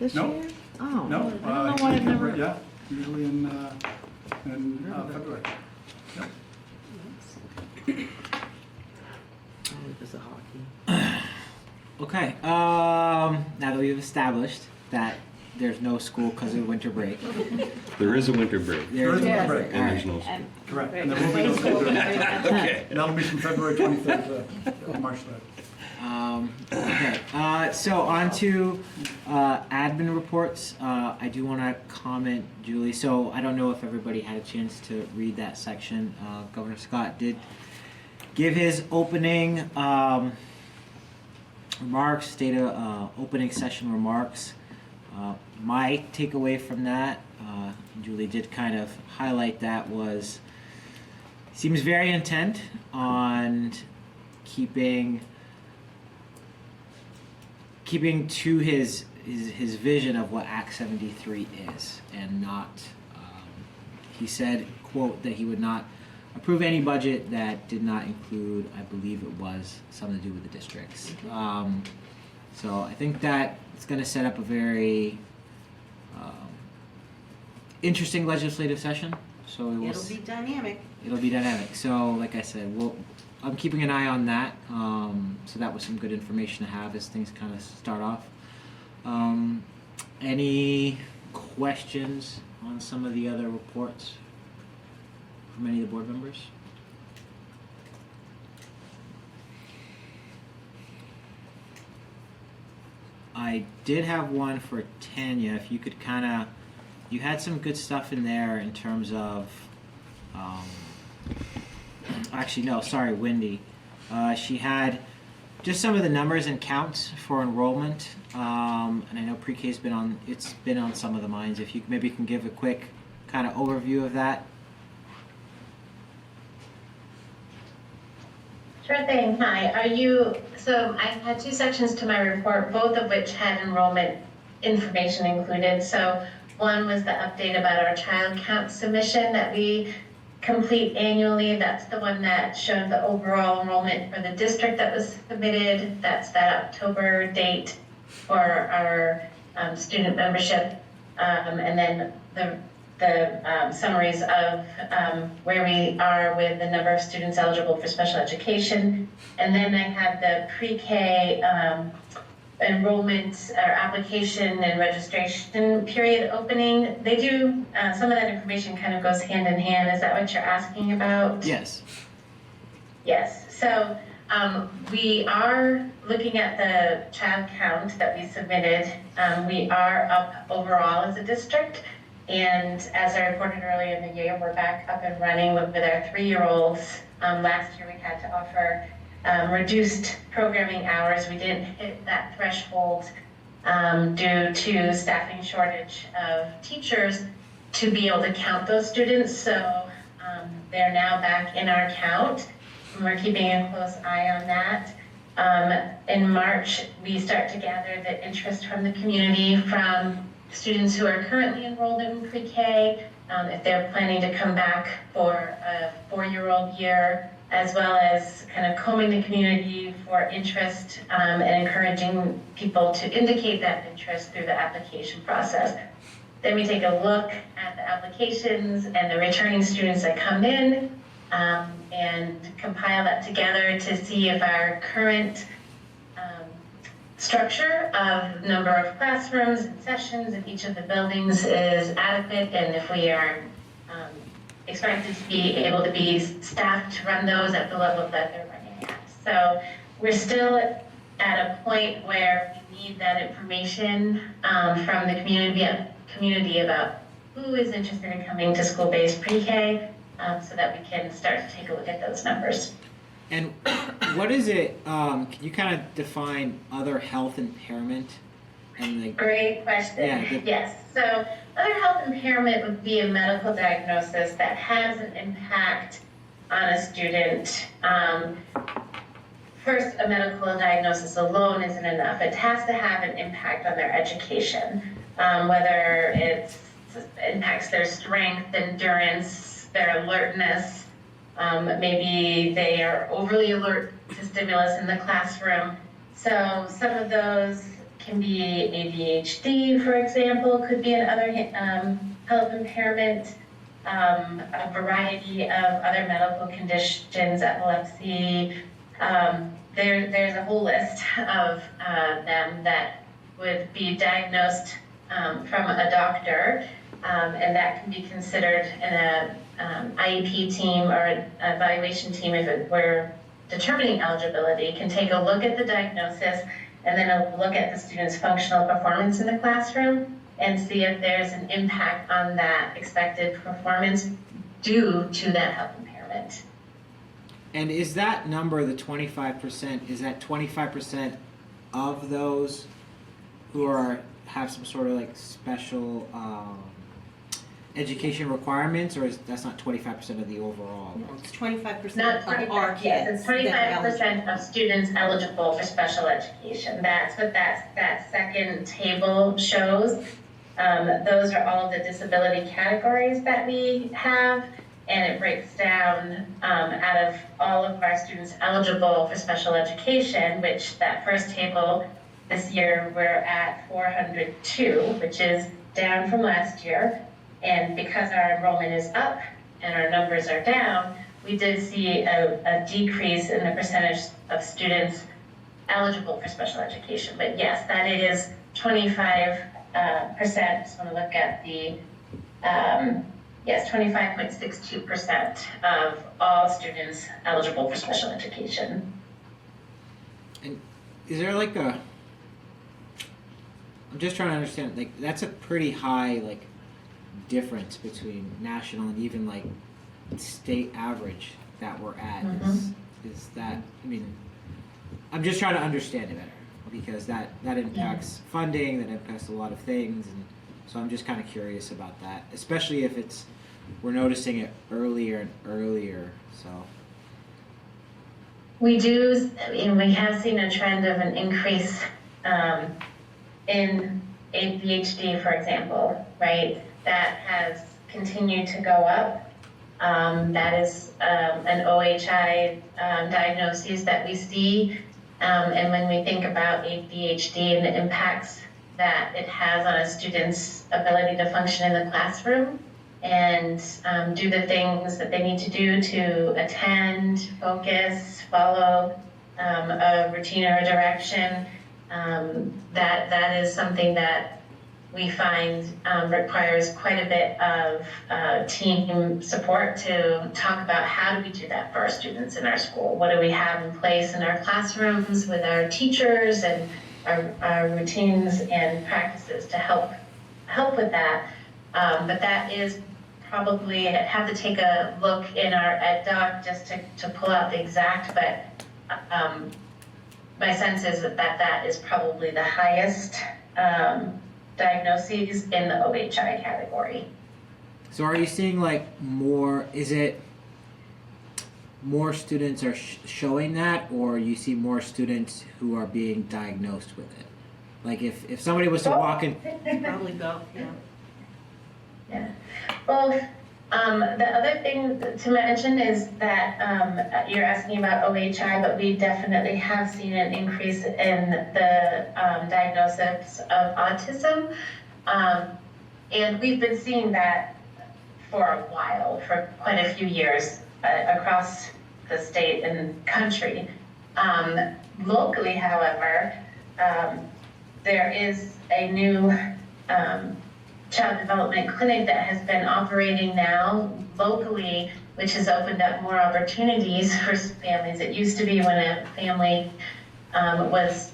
this No. year? Oh, No. I don't know why I've never. Yeah, usually in February. Yep. Oh, because of hockey. Okay. Now that we've established that there's no school because of winter break. There is a winter break. There is a winter break. And there's no school. Correct. And there will be no school during that. Okay. And that'll be from February 23rd to March 3rd. Okay. So on to admin reports. I do want to comment, Julie. So I don't know if everybody had a chance to read that section. Governor Scott did give his opening remarks, opening session remarks. My takeaway from that, Julie did kind of highlight that, was seems very intent on keeping to his vision of what Act 73 is, and not, he said, quote, that he would not approve any budget that did not include, I believe it was, something to do with the districts. So I think that it's going to set up a very interesting legislative session. So It'll be dynamic. It'll be dynamic. So like I said, I'm keeping an eye on that. So that was some good information to have as things kind of start off. Any questions on some of the other reports from any of the board members? I did have one for Tanya. If you could you had some good stuff in there in terms of, actually no, sorry, Wendy. She had just some of the numbers and counts for enrollment, and I know pre-K's been on some of the minds. If you maybe can give a quick kind of overview of that. Sure thing. Hi. So I had two sections to my report, both of which had enrollment information included. So one was the update about our child count submission that we complete annually. That's the one that showed the overall enrollment for the district that was submitted. That's that October date for our student membership. And then the summaries of where we are with the number of students eligible for special education. And then I had the pre-K enrollment or application and registration period opening. They do, some of that information kind of goes hand in hand. Is that what you're asking about? Yes. Yes, so we are looking at the child count that we submitted. We are up overall as a district, and as I reported earlier in the year, we're back up and running with our 3-year-olds. Last year we had to offer reduced programming hours. We didn't hit that threshold due to staffing shortage of teachers to be able to count those students, so they're now back in our count. We're keeping a close eye on that. In March, we start to gather the interest from the community from students who are currently enrolled in pre-K, if they're planning to come back for a 4-year-old year, as well as kind of combing the community for interest and encouraging people to indicate that interest through the application process. Then we take a look at the applications and the returning students that come in, and compile that together to see if our current structure of number of classrooms and sessions in each of the buildings is adequate, and if we are expected to be able to be staffed to run those at the level that they're running at. So we're still at a point where we need that information from the community about who is interested in coming to school-based pre-K, so that we can start to take a look at those numbers. And what is it, can you kind of define other health impairment? And Great question. Yes. So other health impairment would be a medical diagnosis that has an impact on a student. First, a medical diagnosis alone isn't enough. It has to have an impact on their education, whether it impacts their strength, endurance, their alertness. Maybe they are overly alert to stimulus in the classroom. So some of those can be ADHD, for example, could be another health impairment, a variety of other medical conditions, epilepsy. There's a whole list of them that would be diagnosed from a doctor, and that can be considered in a IEP team or an evaluation team, if it were determining eligibility, can take a look at the diagnosis and then a look at the student's functional performance in the classroom and see if there's an impact on that expected performance due to that health impairment. And is that number, the 25%, is that 25% of those who have some sort of like special education requirements, or that's not 25% of the overall? No, it's 25% Not of 25, our kids. yes, it's 25% of students eligible for special education. That's what that second table shows. Those are all of the disability categories that we have, and it breaks down out of all of our students eligible for special education, which that first table this year we're at 402, which is down from last year. And because our enrollment is up and our numbers are down, we did see a decrease in the percentage of students eligible for special education. But yes, that is 25%. Just want to look at the, yes, 25.62% of all students eligible for special education. And is there like I'm just trying to understand, like that's a pretty high like difference between national and even like state average that we're at. Is that, I mean, I'm just trying to understand it better, because that impacts funding, that impacts a lot of things, and so I'm just kind of curious about that, especially if we're noticing it earlier and earlier. So we have seen a trend of an increase in ADHD, for example, right? That has continued to go up. That is an OHI diagnosis that we see. And when we think about ADHD and the impacts that it has on a student's ability to function in the classroom and do the things that they need to do to attend, focus, follow a routine or a direction, that is something that we find requires quite a bit of team support to talk about how do we do that for our students in our school? What do we have in place in our classrooms with our teachers and our routines and practices to help with that? But that is probably, I'd have to take a look in our ed doc just to pull out the exact, but my sense is that is probably the highest diagnoses in the OHI category. So are you seeing like more, is it more students are showing that, or you see more students who are being diagnosed with it? Like if somebody was to walk in. Probably both, yeah. Yeah. Both. The other thing to mention is that you're asking about OHI, but we definitely have seen an increase in the diagnosis of autism. And we've been seeing that for a while, for quite a few years across the state and country. Locally, however, there is a new child development clinic that has been operating now locally, which has opened up more opportunities for families. It used to be when a family was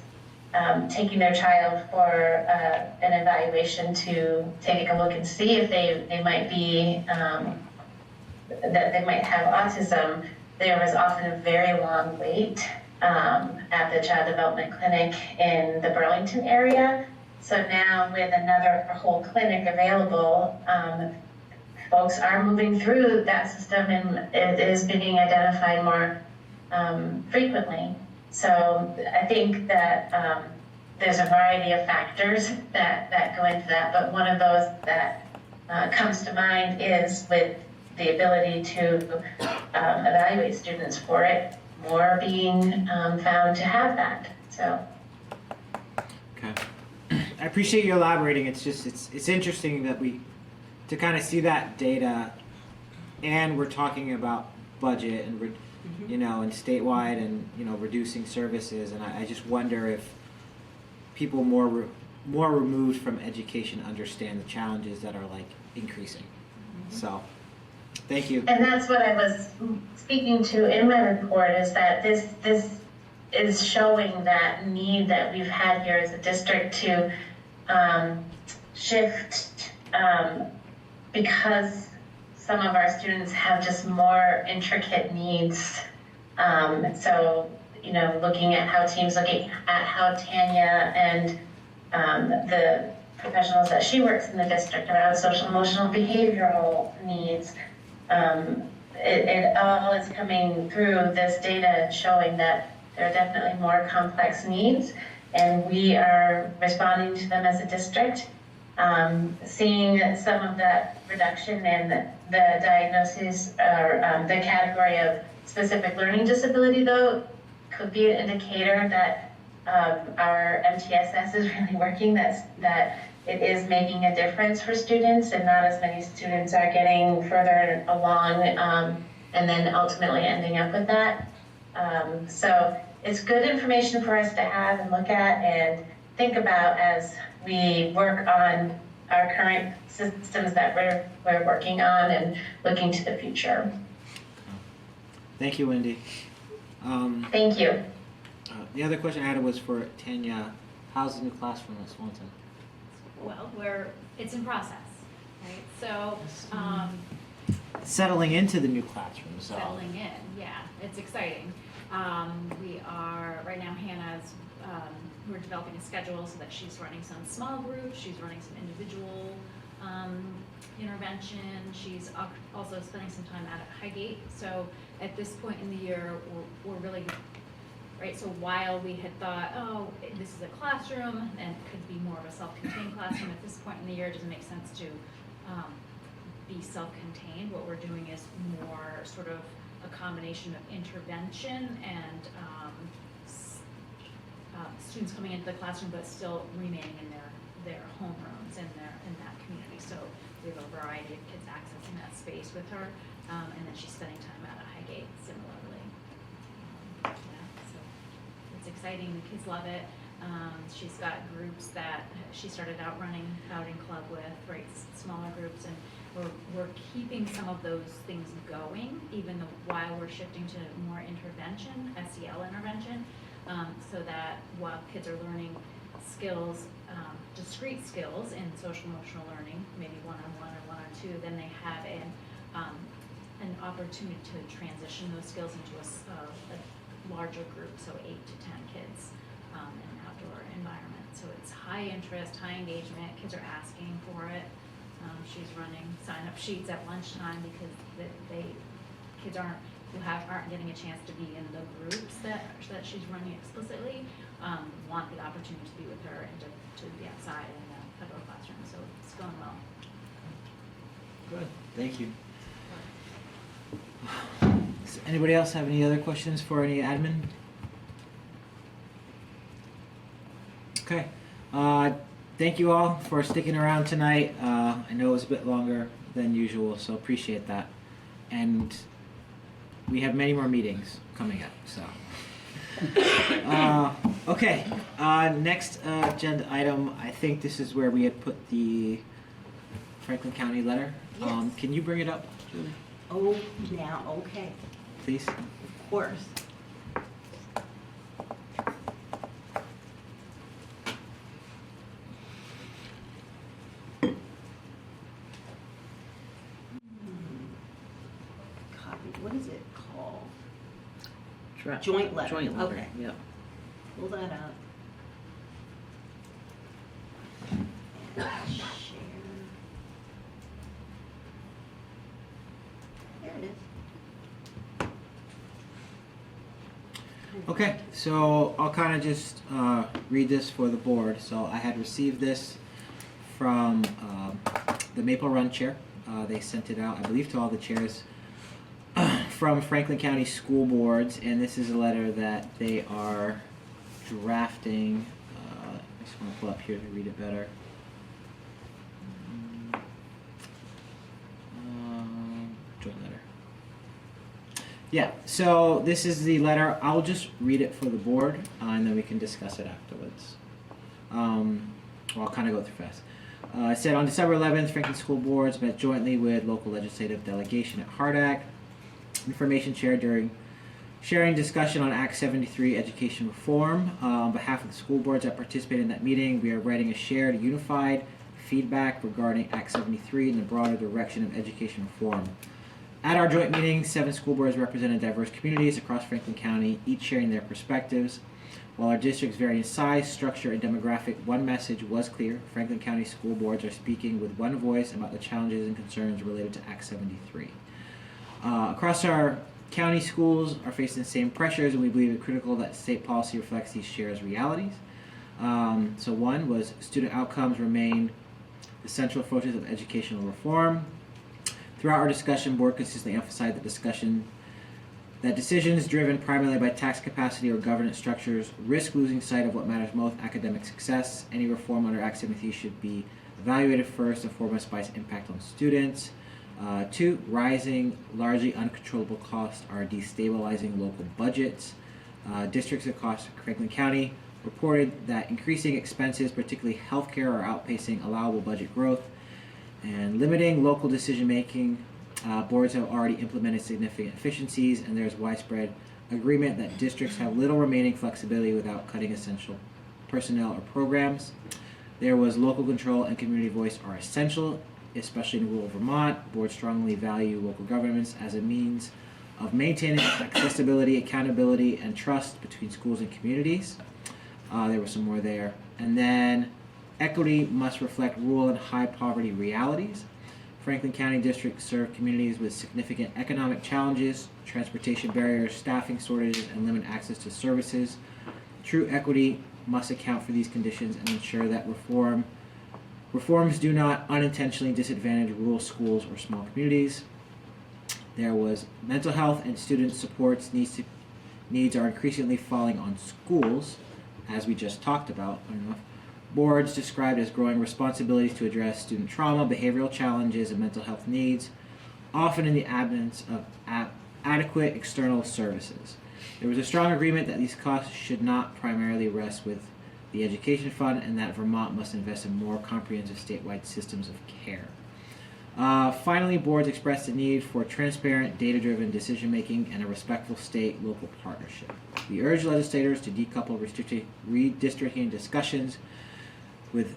taking their child for an evaluation to take a look and see if they might be, that they might have autism, there was often a very long wait at the child development clinic in the Burlington area. So now with another whole clinic available, folks are moving through that system and it is being identified more frequently. So I think that there's a variety of factors that go into that, but one of those that comes to mind is with the ability to evaluate students for it, more being found to have that. So. Okay. I appreciate you elaborating. It's just it's interesting that to kind of see that data, and we're talking about budget and and statewide and reducing services, and I just wonder if people more removed from education understand the challenges that are like increasing. So, thank you. And that's what I was speaking to in my report, is that this is showing that need that we've had here as a district to shift because some of our students have just more intricate needs. So, looking at how teams looking at how Tanya and the professionals that she works in the district around social, emotional, behavioral needs, it all is coming through this data showing that there are definitely more complex needs, and we are responding to them as a district. Seeing some of that reduction in the diagnosis or the category of specific learning disability, though, could be an indicator that our MTSS is really working, that it is making a difference for students, and not as many students are getting further along and then ultimately ending up with that. So it's good information for us to have and look at and think about as we work on our current systems that we're working on and looking to the future. Thank you, Wendy. Thank you. The other question I had was for Tanya. How's the new classroom at Swanton? Well, it's in process, right? So, Settling into the new classroom. So. Settling in, yeah, it's exciting. We are, right now Hannah's, we're developing a schedule so that she's running some small groups, she's running some individual intervention, she's also spending some time out at Highgate. So at this point in the year, we're really, right, so while we had thought, oh, this is a classroom and it could be more of a self-contained classroom, at this point in the year it doesn't make sense to be self-contained. What we're doing is more sort of a combination of intervention and students coming into the classroom but still remaining in their homerooms in that community. So we have a variety of kids accessing that space with her, and then she's spending time out at Highgate similarly. Yeah, so it's exciting. The kids love it. She's got groups that she started out running outing club with, right, smaller groups, and we're keeping some of those things going, even though while we're shifting to more intervention, SEL intervention, so that while kids are learning skills, discrete skills in social emotional learning, maybe one-on-one or one-on-two, then they have an opportunity to transition those skills into a larger group, so 8 to 10 kids in an outdoor environment. So it's high interest, high engagement. Kids are asking for it. She's running sign-up sheets at lunchtime because kids aren't getting a chance to be in the groups that she's running explicitly, want the opportunity to be with her and to be outside in the outdoor classroom. So it's going well. Good, thank you. Does anybody else have any other questions for any admin? Okay. Thank you all for sticking around tonight. I know it was a bit longer than usual, so appreciate that. And we have many more meetings coming up, so. Okay, next agenda item, I think this is where we had put the Franklin County letter. Yes. Can you bring it up, Julie? Oh, now, okay, Please. of course. Copy, what is it called? Joint letter. Joint letter, Okay. yeah. Pull that up. And share. There it is. Okay, so I'll kind of just read this for the board. So I had received this from the Maple Run chair. They sent it out, I believe, to all the chairs from Franklin County School Boards, and this is a letter that they are drafting. I just want to pull up here to read it better. Joint letter. Yeah, so this is the letter. I'll just read it for the board, and then we can discuss it afterwards. Well, I'll kind of go through fast. It said, on December 11th, Franklin School Boards met jointly with local legislative delegation at Hardack. Information shared during sharing discussion on Act 73 education reform. On behalf of the school boards that participated in that meeting, we are writing a shared, unified feedback regarding Act 73 and the broader direction of education reform. At our joint meeting, 7 school boards represented diverse communities across Franklin County, each sharing their perspectives. While our districts vary in size, structure, and demographic, one message was clear. Franklin County school boards are speaking with one voice about the challenges and concerns related to Act 73. Across our county, schools are facing the same pressures, and we believe it critical that state policy reflects these shared realities. So one was student outcomes remain the central focus of educational reform. Throughout our discussion, board consistently emphasized that decisions driven primarily by tax capacity or governance structures risk losing sight of what matters most, academic success. Any reform under Act 73 should be evaluated first and foremost by its impact on students. 2, rising, largely uncontrollable costs are destabilizing local budgets. Districts across Franklin County reported that increasing expenses, particularly healthcare, are outpacing allowable budget growth and limiting local decision-making. Boards have already implemented significant efficiencies, and there's widespread agreement that districts have little remaining flexibility without cutting essential personnel or programs. There was local control and community voice are essential, especially in rural Vermont. Boards strongly value local governments as a means of maintaining accessibility, accountability, and trust between schools and communities. There was some more there. And then equity must reflect rural and high poverty realities. Franklin County districts serve communities with significant economic challenges, transportation barriers, staffing shortages, and limited access to services. True equity must account for these conditions and ensure that reforms do not unintentionally disadvantage rural schools or small communities. There was mental health and student supports needs are increasingly falling on schools, as we just talked about. Boards described as growing responsibilities to address student trauma, behavioral challenges, and mental health needs, often in the absence of adequate external services. There was a strong agreement that these costs should not primarily rest with the education fund, and that Vermont must invest in more comprehensive statewide systems of care. Finally, boards expressed the need for transparent, data-driven decision-making and a respectful state-local partnership. We urge legislators to decouple redistricting discussions with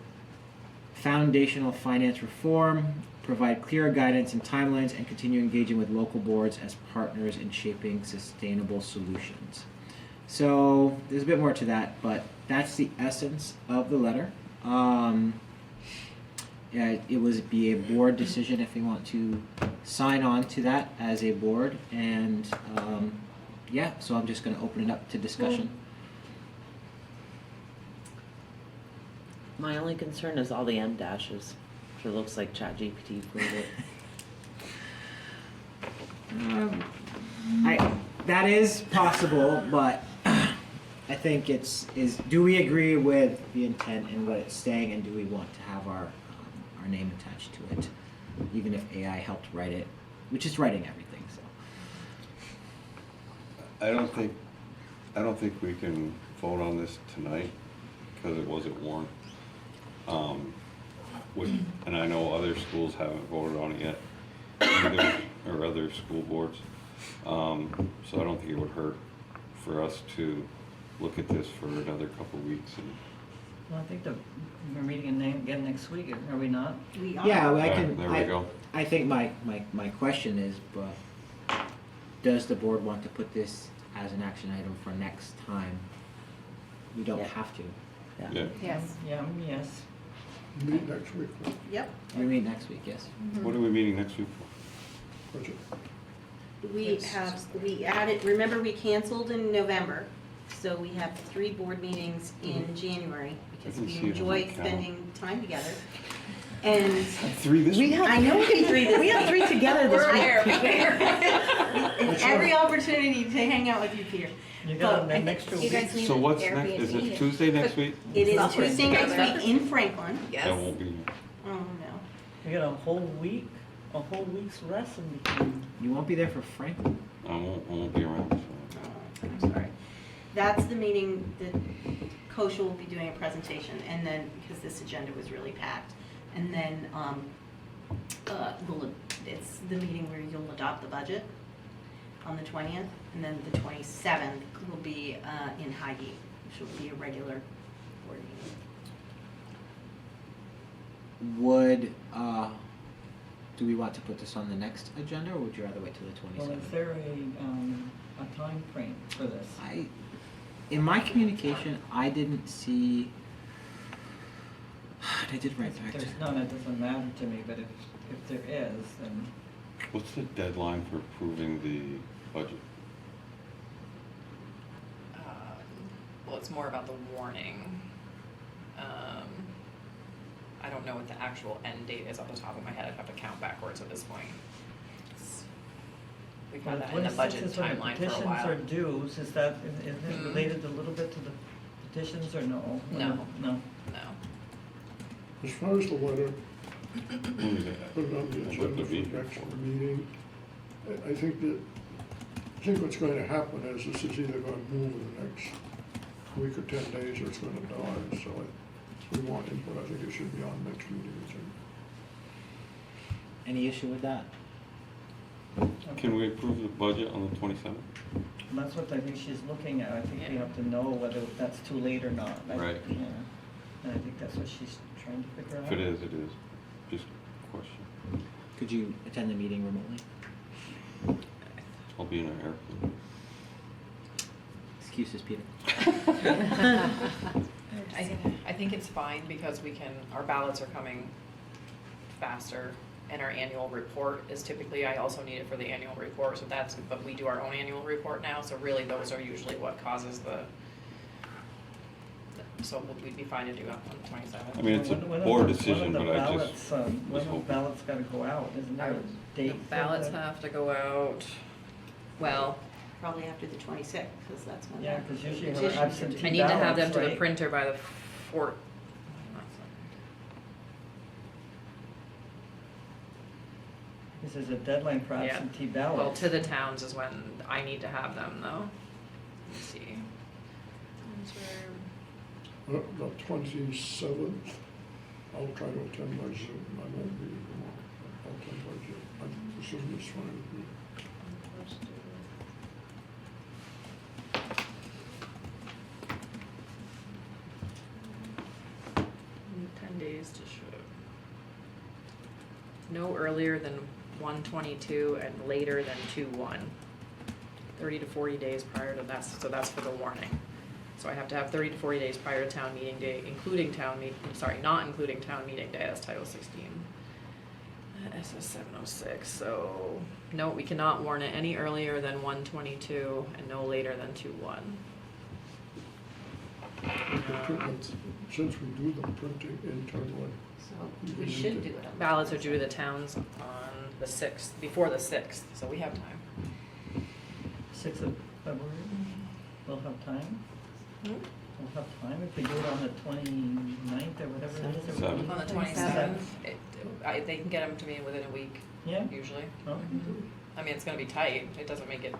foundational finance reform, provide clearer guidance and timelines, and continue engaging with local boards as partners in shaping sustainable solutions. So there's a bit more to that, but that's the essence of the letter. Yeah, it would be a board decision if we want to sign on to that as a board, and yeah, so I'm just going to open it up to discussion. My only concern is all the M dashes. It looks like ChatGPT proved it. That is possible, but I think is do we agree with the intent and what it's saying, and do we want to have our name attached to it, even if AI helped write it, which is writing everything. So I don't think we can vote on this tonight because it wasn't warned. And I know other schools haven't voted on it yet, either, or other school boards. So I don't think it would hurt for us to look at this for another couple of weeks. And well, I think we're meeting again next week, are we not? We are. yeah, well, there we go. I think my question is, but does the board want to put this as an action item for next time? We don't have to. Yeah. Yes. Yeah, yes. Meet next week. Yep. We meet next week, yes. What are we meeting next week for? Budget. We added, remember we canceled in November, so we have 3 board meetings in January because I can we see it on enjoy my calendar. spending time together. And 3 this week? I know we 3 this We have 3 together this week. Every opportunity to hang out with you, Peter. You got an extra You week. guys need So an what's next? Airbnb. Is it Tuesday next week? It is Software Tuesday next together. week in Franklin. Yes. That won't be here. Oh, no. We got a whole week's rest in between. You won't be there for Franklin. I won't be around. So. I'm sorry. That's the meeting that Kosha will be doing a presentation, and then, because this agenda was really packed, and then it's the meeting where you'll adopt the budget on the 20th, and then the 27th will be in Highgate, which will be a regular board meeting. Would do we want to put this on the next agenda, or would you rather wait till the 27th? Well, is there a time frame for this? In my communication, I didn't see. I did write back If to there's none, it doesn't matter to me, but if there is, then What's the deadline for approving the budget? Well, it's more about the warning. I don't know what the actual end date is off the top of my head. I'd have to count backwards at this point. We've had that in the budget timeline for a petitions while. or dues, isn't it related a little bit to the petitions or no? No. No. No. As far as the letter, Who is that? put it on the I'd like agenda to for be here next for it. meeting. I think what's going to happen is this is either going to move in the next week or 10 days, or it's going to die. So we want input. I think it should be on next meeting. Any issue with that? Can we approve the budget on the 27th? That's what I think she's looking at. I think we Yeah. have to know whether that's too late or not. Right. Yeah. And I think that's what she's trying to figure out. If it is, it is. Just a question. Could you attend the meeting remotely? I'll be in an airplane. Excuses, Peter. I think it's fine because our ballots are coming faster, and our annual report is typically, I also need it for the annual report, so but we do our own annual report now, so really those are usually what causes so we'd be fine to do it on the 27th. I mean, it's a board decision, but I just When the ballots gotta go out, isn't there a The date? ballots have to go out, well, Probably after the 26th, because that's when. Yeah, the 'cause usually you have petitions are absentee due. I need to have them ballots, to the right? printer by the 4th. This is a deadline for Yeah. absentee ballots. Well, to the towns is when I need to have them, though. Let's see. The 27th, I'll try to attend by Zoom. I won't be tomorrow. I'll attend by Zoom. Zoom is fine with me. 10 days to show. No earlier than 1/22 and later than 2/1. 30 to 40 days prior to that, so that's for the warning. So I have to have 30 to 40 days prior to town meeting day, not including town meeting day, that's Title 16. SS 706, so no, we cannot warn it any earlier than 1/22 and no later than 2/1. Since we do the printing internally. So we should do it. Ballots are due to the towns on the 6th, before the 6th, so we have time. 6th of February, we'll have time? We'll have time if we do it on the 29th or whatever it is. or On the 27th, they can get them to me within a week, Yeah? usually. Oh. I mean, it's gonna be tight, it doesn't make it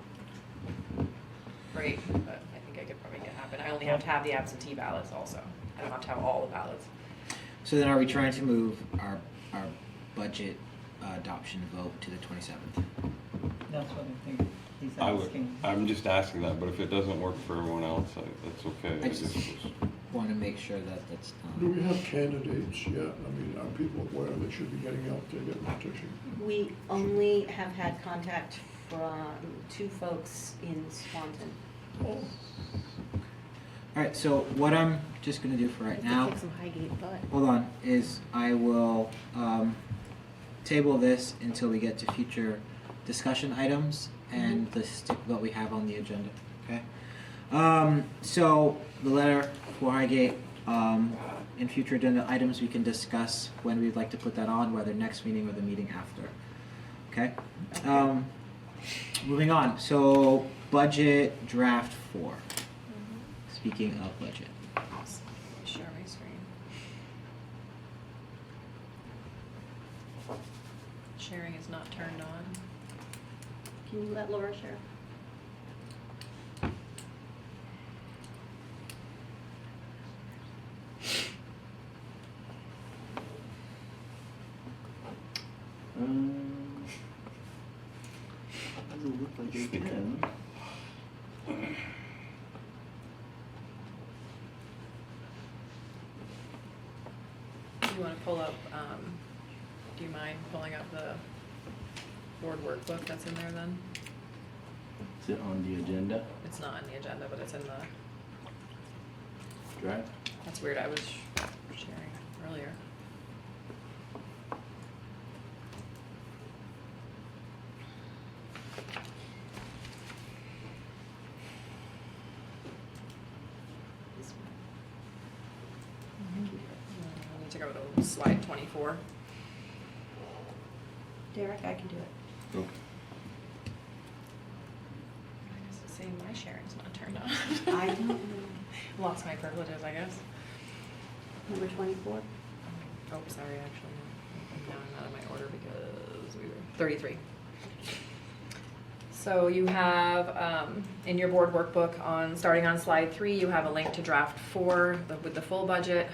great, but I think I could probably make it happen. I only have to have the absentee ballots also, I don't have to have all the ballots. So then are we trying to move our budget adoption vote to the 27th? That's what I think he's asking. I'm just asking that, but if it doesn't work for everyone else, that's okay. I just want to make sure that that's Do we have candidates yet? I mean, are people aware they should be getting out there getting a petition? We only have had contact from 2 folks in Swanton. All right, so what I'm just going to do for right now, Kick some Highgate butt. hold on, is I will table this until we get to future discussion items and the stick that we have on the agenda, okay? So the letter for Highgate, in future agenda items, we can discuss when we'd like to put that on, whether next meeting or the meeting after, okay? Moving on, so budget draft 4. Speaking of budget. Share my screen. Sharing is not turned on. Can you let Laura share? Doesn't look like you can. Do you want to pull up, do you mind pulling up the board workbook that's in there then? Is it on the agenda? It's not on the agenda, but it's in the, Draft? that's weird, I was sharing earlier. I need to go to slide 24. Derek, I can do it. Okay. It's the same, my sharing's not turned on. I don't know. Lost my privileges, I guess. Number 24? Oh, sorry, actually, I'm down out of my order because we were 33. So you have, in your board workbook starting on slide 3, you have a link to draft 4 with the full budget.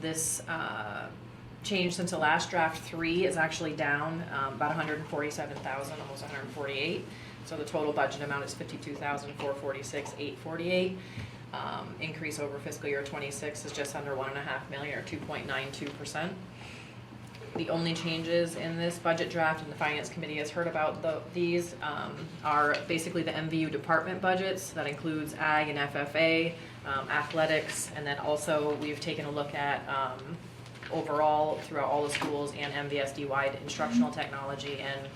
This change since the last draft 3 is actually down about 147,000, almost 148. So the total budget amount is 52,446,848. Increase over fiscal year 26 is just under 1.5 million or 2.92%. The only changes in this budget draft, and the Finance Committee has heard about these, are basically the MVU department budgets. That includes Ag and FFA, athletics, and then also we've taken a look at overall throughout all the schools and MVSD-wide instructional technology and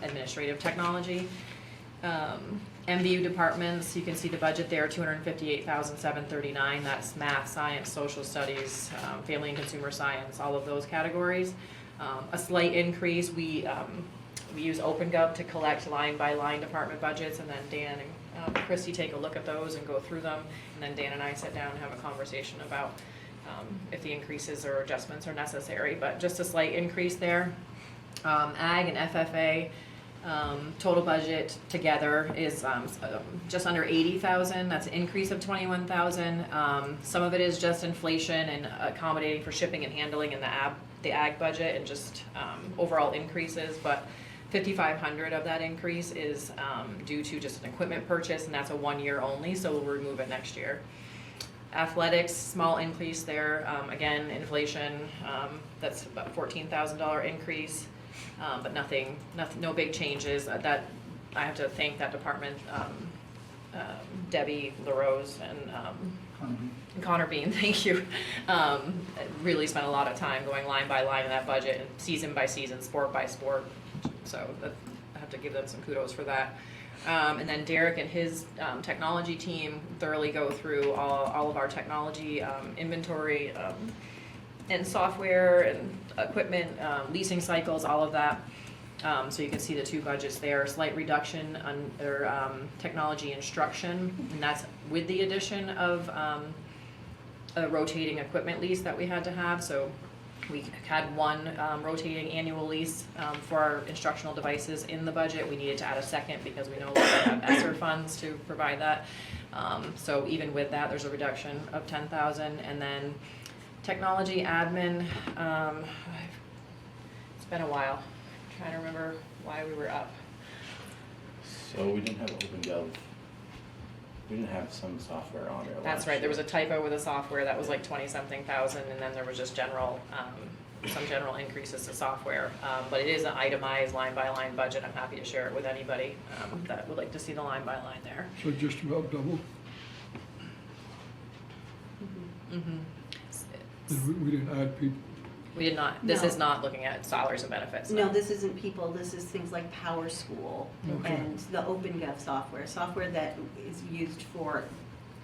administrative technology. MVU departments, you can see the budget there, $258,739. That's math, science, social studies, family and consumer science, all of those categories. A slight increase, we use OpenGov to collect line by line department budgets, and then Dan and Christy take a look at those and go through them, and then Dan and I sit down and have a conversation about if the increases or adjustments are necessary, but just a slight increase there. Ag and FFA, Total budget together is just under 80,000. That's an increase of 21,000. Some of it is just inflation and accommodating for shipping and handling in the ag budget and just overall increases. But 5,500 of that increase is due to just an equipment purchase, and that's a 1 year only, so we'll remove it next year. Athletics, small increase there. Again, inflation, that's about $14,000 increase. But no big changes. That I have to thank that department, Debbie LaRose and Connor Bean, thank you. Really spent a lot of time going line by line in that budget and season by season, sport by sport. So I have to give them some kudos for that. And then Derek and his technology team thoroughly go through all of our technology inventory and software and equipment, leasing cycles, all of that. So you can see the two budgets there. Slight reduction under technology instruction, and that's with the addition of a rotating equipment lease that we had to have. So we had one rotating annual lease for our instructional devices in the budget. We needed to add a second because we no longer have ESSER funds to provide that. So even with that, there's a reduction of 10,000. And then technology admin, it's been a while. I'm trying to remember why we were up. So we didn't have OpenGov. We didn't have some software on there. That's right. There was a typo with the software that was like 20-something thousand, and then there was just some general increases to software. But it is an itemized line-by-line budget. I'm happy to share it with anybody that would like to see the line-by-line there. So just about double? Mm-hmm. We didn't add people? We did not. This No. is not looking at salaries and benefits. No, this isn't people, this is things like Power School Okay. and the OpenGov software that is used for,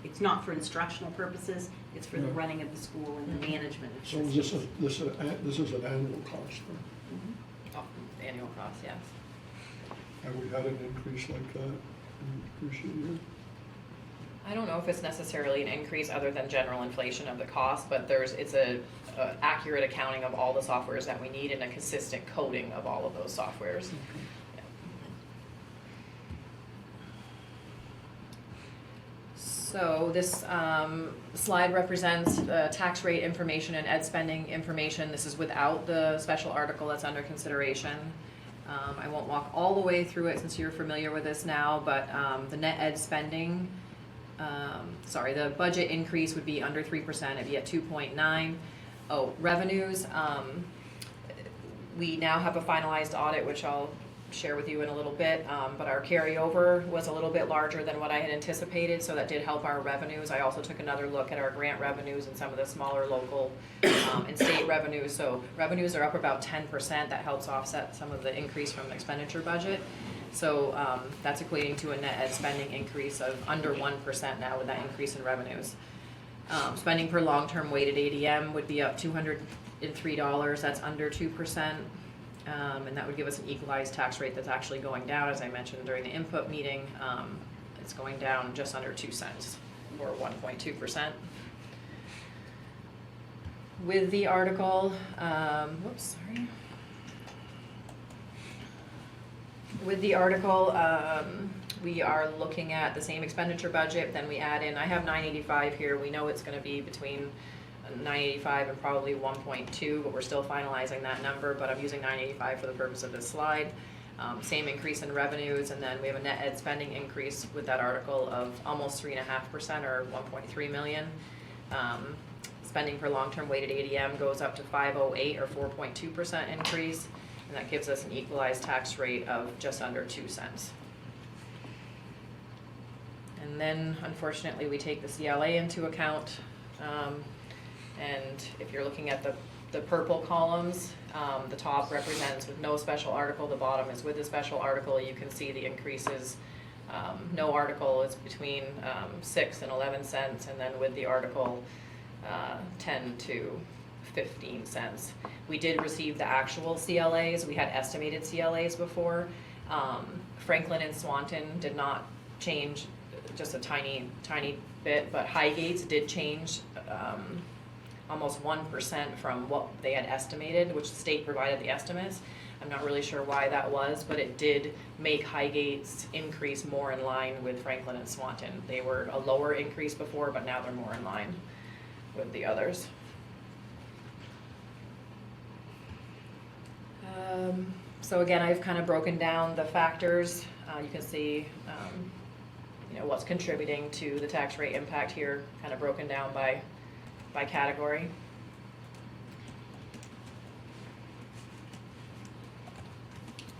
it's not for instructional purposes, it's for the Yeah. running of the school and the management of So systems. this is an annual cost, then? Oh, annual cost, yes. Have we had an increase like that in previous year? I don't know if it's necessarily an increase other than general inflation of the cost, but it's a accurate accounting of all the softwares that we need and a consistent coding of all of those softwares. Yeah. So this slide represents the tax rate information and ed spending information. This is without the special article that's under consideration. I won't walk all the way through it since you're familiar with this now, but the net ed spending, the budget increase would be under 3%, it'd be at 2.9. Oh, revenues, we now have a finalized audit, which I'll share with you in a little bit, but our carryover was a little bit larger than what I had anticipated, so that did help our revenues. I also took another look at our grant revenues and some of the smaller local and state revenues. So revenues are up about 10%. That helps offset some of the increase from the expenditure budget. So that's equating to a net ed spending increase of under 1% now with that increase in revenues. Spending per long-term weighted ADM would be up $203. That's under 2%. And that would give us an equalized tax rate that's actually going down, as I mentioned during the input meeting. It's going down just under 2 cents, or 1.2%. With the article, With the article, we are looking at the same expenditure budget, then we add in, I have 985 here, we know it's gonna be between 985 and probably 1.2, but we're still finalizing that number, but I'm using 985 for the purpose of this slide. Same increase in revenues, and then we have a net ed spending increase with that article of almost 3.5% or 1.3 million. Spending per long-term weighted ADM goes up to 508 or 4.2% increase, and that gives us an equalized tax rate of just under 2 cents. And then, unfortunately, we take the CLA into account. And if you're looking at the purple columns, the top represents with no special article, the bottom is with a special article. You can see the increases. No article is between 6 and 11 cents, and then with the article, 10 to 15 cents. We did receive the actual CLAs. We had estimated CLAs before. Franklin and Swanton did not change, just a tiny bit, but Highgates did change almost 1% from what they had estimated, which the state provided the estimates. I'm not really sure why that was, but it did make Highgate's increase more in line with Franklin and Swanton. They were a lower increase before, but now they're more in line with the others. So again, I've kind of broken down the factors. You can see, you know, what's contributing to the tax rate impact here, kind of broken down by category.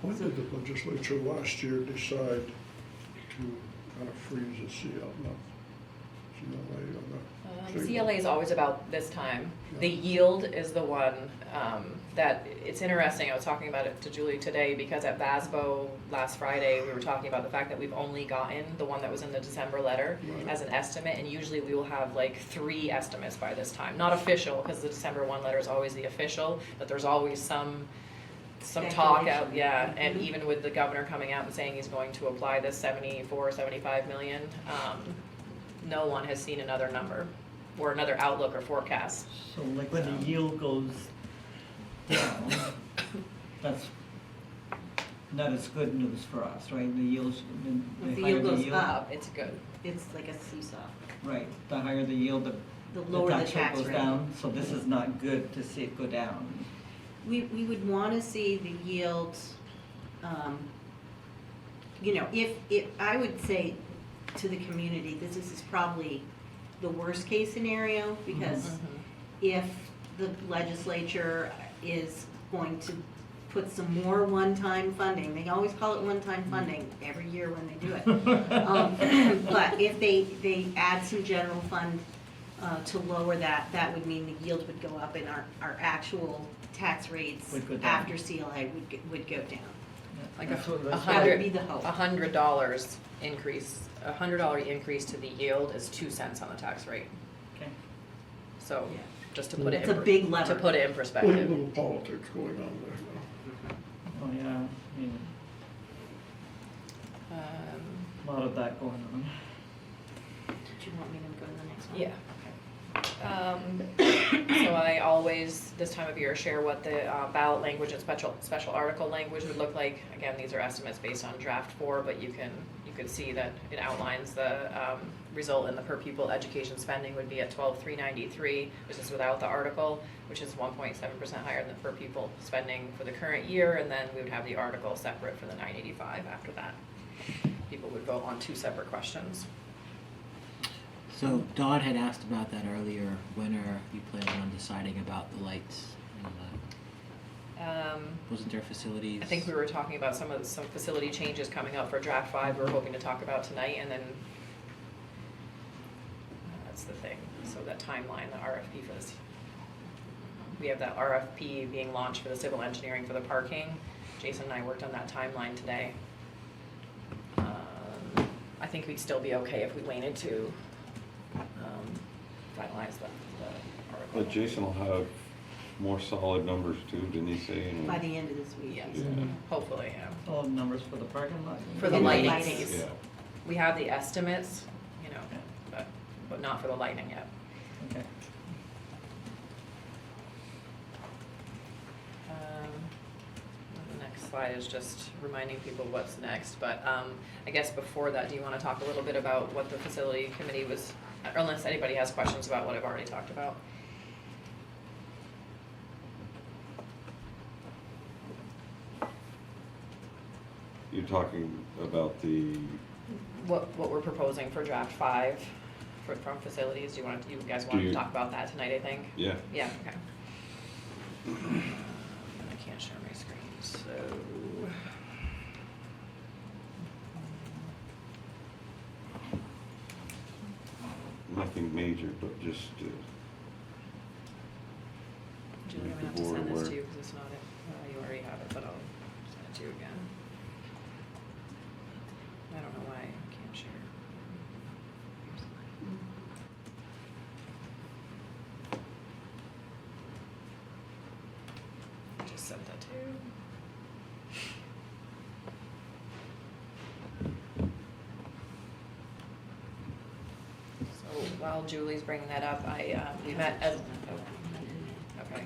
When did the legislature last year decide to kind of freeze the CLA on the? CLA is always about this time. Yeah. The yield is the one that, it's interesting, I was talking about it to Julie today, because at VASBO last Friday, we were talking about the fact that we've only gotten the one that was in the December letter Right. as an estimate, and usually we will have like 3 estimates by this time. Not official, because the December 1 letter is always the official, but there's always some talk out, Speculation. yeah, and even with the governor coming out and saying he's going to apply this 75 million, no one has seen another number or another outlook or forecast. So like when the yield goes down, that's not as good news for us, right? The yields, If the higher yield goes yield, up, It's good. it's like a seesaw. right, the higher the yield, The lower the rate tax goes rate. down, so this is not good to see it go down. We would want to see the yield, you know, if, I would say to the community, this is probably the worst case scenario, because if the legislature is going to put some more one-time funding, they always call it one-time funding every year when they do it. But if they add some general fund to lower that, that would mean the yield would go up and our actual tax rates Would go down. after CLA would go down. Like That's what- a that's That would hundred, be the hope. $100 increase, $100 increase to the yield is 2 cents on the tax rate. Okay. So, Yeah. just to put it It's in, a big lever. to put it in A perspective. little politics going on there. Oh, yeah, I mean, a lot of that going on. Did you want me to go to the next one? Yeah. So I always, this time of year, share what the ballot language and special article language would look like. Again, these are estimates based on draft 4, but you could see that it outlines the result in the per pupil education spending would be at $12,393, which is without the article, which is 1.7% higher than the per pupil spending for the current year, and then we would have the article separate for the $985 after that. People would vote on 2 separate questions. So Dawn had asked about that earlier. When are you planning on deciding about the lights and wasn't there facilities? I think we were talking about some facility changes coming up for draft 5 we were hoping to talk about tonight, and then that's the thing. So that timeline, the RFP for this, we have that RFP being launched for the civil engineering for the parking. Jason and I worked on that timeline today. I think we'd still be okay if we waited to finalize the article. But Jason will have more solid numbers too, didn't he say? By the end of this week. Yes, Yeah. hopefully, yeah. All the numbers for the parking lot? For the And the lighting lighting. piece. Yeah. We have the estimates, you know, but not for the lighting yet. Okay. The next slide is just reminding people what's next, but I guess before that, do you want to talk a little bit about what the facility committee was, or unless anybody has questions about what I've already talked about? You're talking about the, What we're proposing for draft 5 from facilities, you guys want to talk about that tonight, I think? yeah. Yeah, okay. I can't share my screen, so. Nothing major, but just Julie, I'm make gonna have the to board send this aware. to you because it's not it, you already have it, but I'll send it to you again. I don't know why I can't share. I just sent that to you. So while Julie's bringing that up, we met as, okay.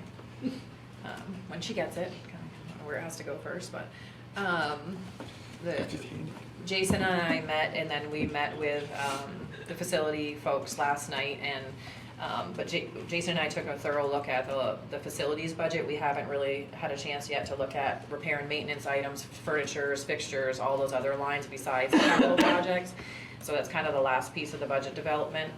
When she gets it, where it has to go first, but, Jason and I met, and then we met with, the facility folks last night, and, but Jason and I took a thorough look at the facilities budget. We haven't really had a chance yet to look at repair and maintenance items, furnitures, fixtures, all those other lines besides capital projects. So that's kind of the last piece of the budget development.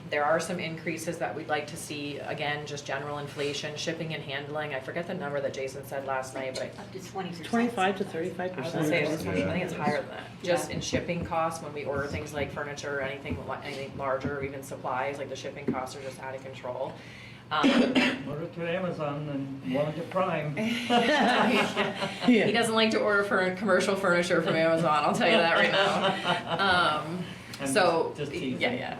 There are some increases that we'd like to see, again, just general inflation, shipping and handling. I forget the number that Jason said last night, but Up to 20%. 25 to 35%. I was gonna say, I think it's higher than that. Just in shipping costs, when we order things like furniture or anything larger, or even supplies, like the shipping costs are just out of control. Order to Amazon and one to Prime. He doesn't like to order for commercial furniture from Amazon, I'll tell you that right now. So, just teasing. yeah.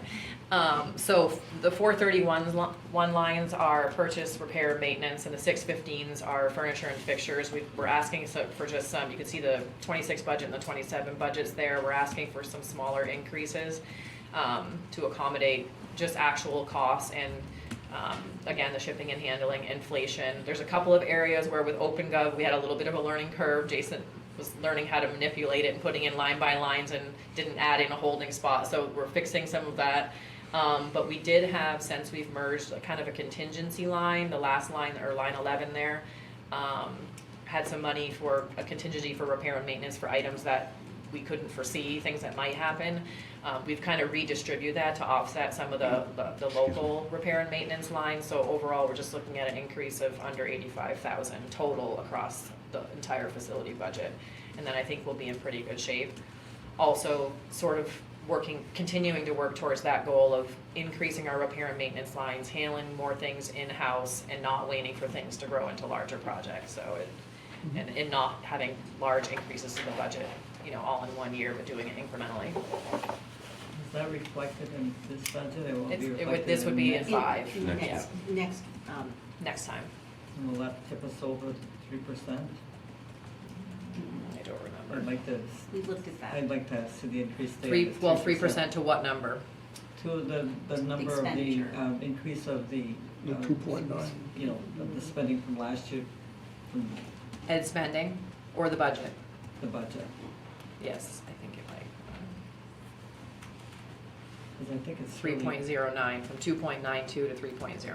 So the 431 lines are purchase, repair, maintenance, and the 615s are furniture and fixtures. We're asking for just some, you can see the 26 budget and the 27 budgets there. We're asking for some smaller increases to accommodate just actual costs and again, the shipping and handling, inflation. There's a couple of areas where with OpenGov, we had a little bit of a learning curve. Jason was learning how to manipulate it and putting in line by lines and didn't add in a holding spot. So we're fixing some of that. But we did have, since we've merged, a kind of a contingency line, the last line, or line 11 there, had some money for a contingency for repair and maintenance for items that we couldn't foresee, things that might happen. We've kind of redistributed that to offset some of the local repair and maintenance lines. So overall, we're just looking at an increase of under 85,000 total across the entire facility budget. And then I think we'll be in pretty good shape. Also, sort of continuing to work towards that goal of increasing our repair and maintenance lines, handling more things in-house, and not waiting for things to grow into larger projects. So and not having large increases to the budget, all in one year, but doing it incrementally. Is that reflected in this budget? It won't be reflected This would be in 5. Next time. And will that tip us over 3%? I don't remember. I'd like to. We looked at that. I'd like to see the increase there. 3% to what number? To the number of the increase of the 2.9. Of the spending from last year. Ed spending or the budget? The budget. Yes, I think it might. Because I think it's 3.09 from 2.92 to 3.09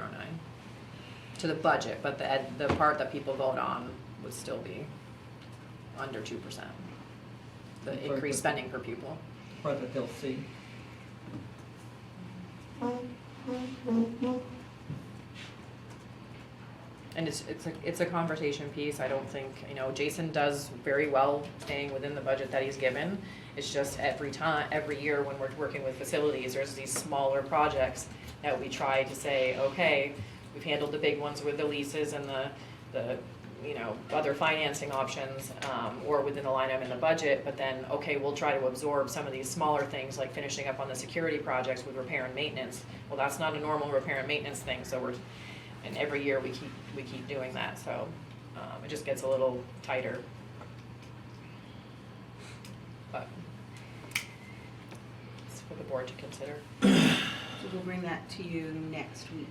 to the budget, but the part that people vote on would still be under 2%. The increased spending per pupil. Part that they'll see. And it's a conversation piece. I don't think, Jason does very well staying within the budget that he's given. It's just every year when we're working with facilities, there's these smaller projects that we try to say, okay, we've handled the big ones with the leases and the other financing options, or within the line item in the budget, but then, okay, we'll try to absorb some of these smaller things like finishing up on the security projects with repair and maintenance. Well, that's not a normal repair and maintenance thing, so and every year we keep doing that, so it just gets a little tighter. But it's for the board to consider. So we'll bring that to you next week.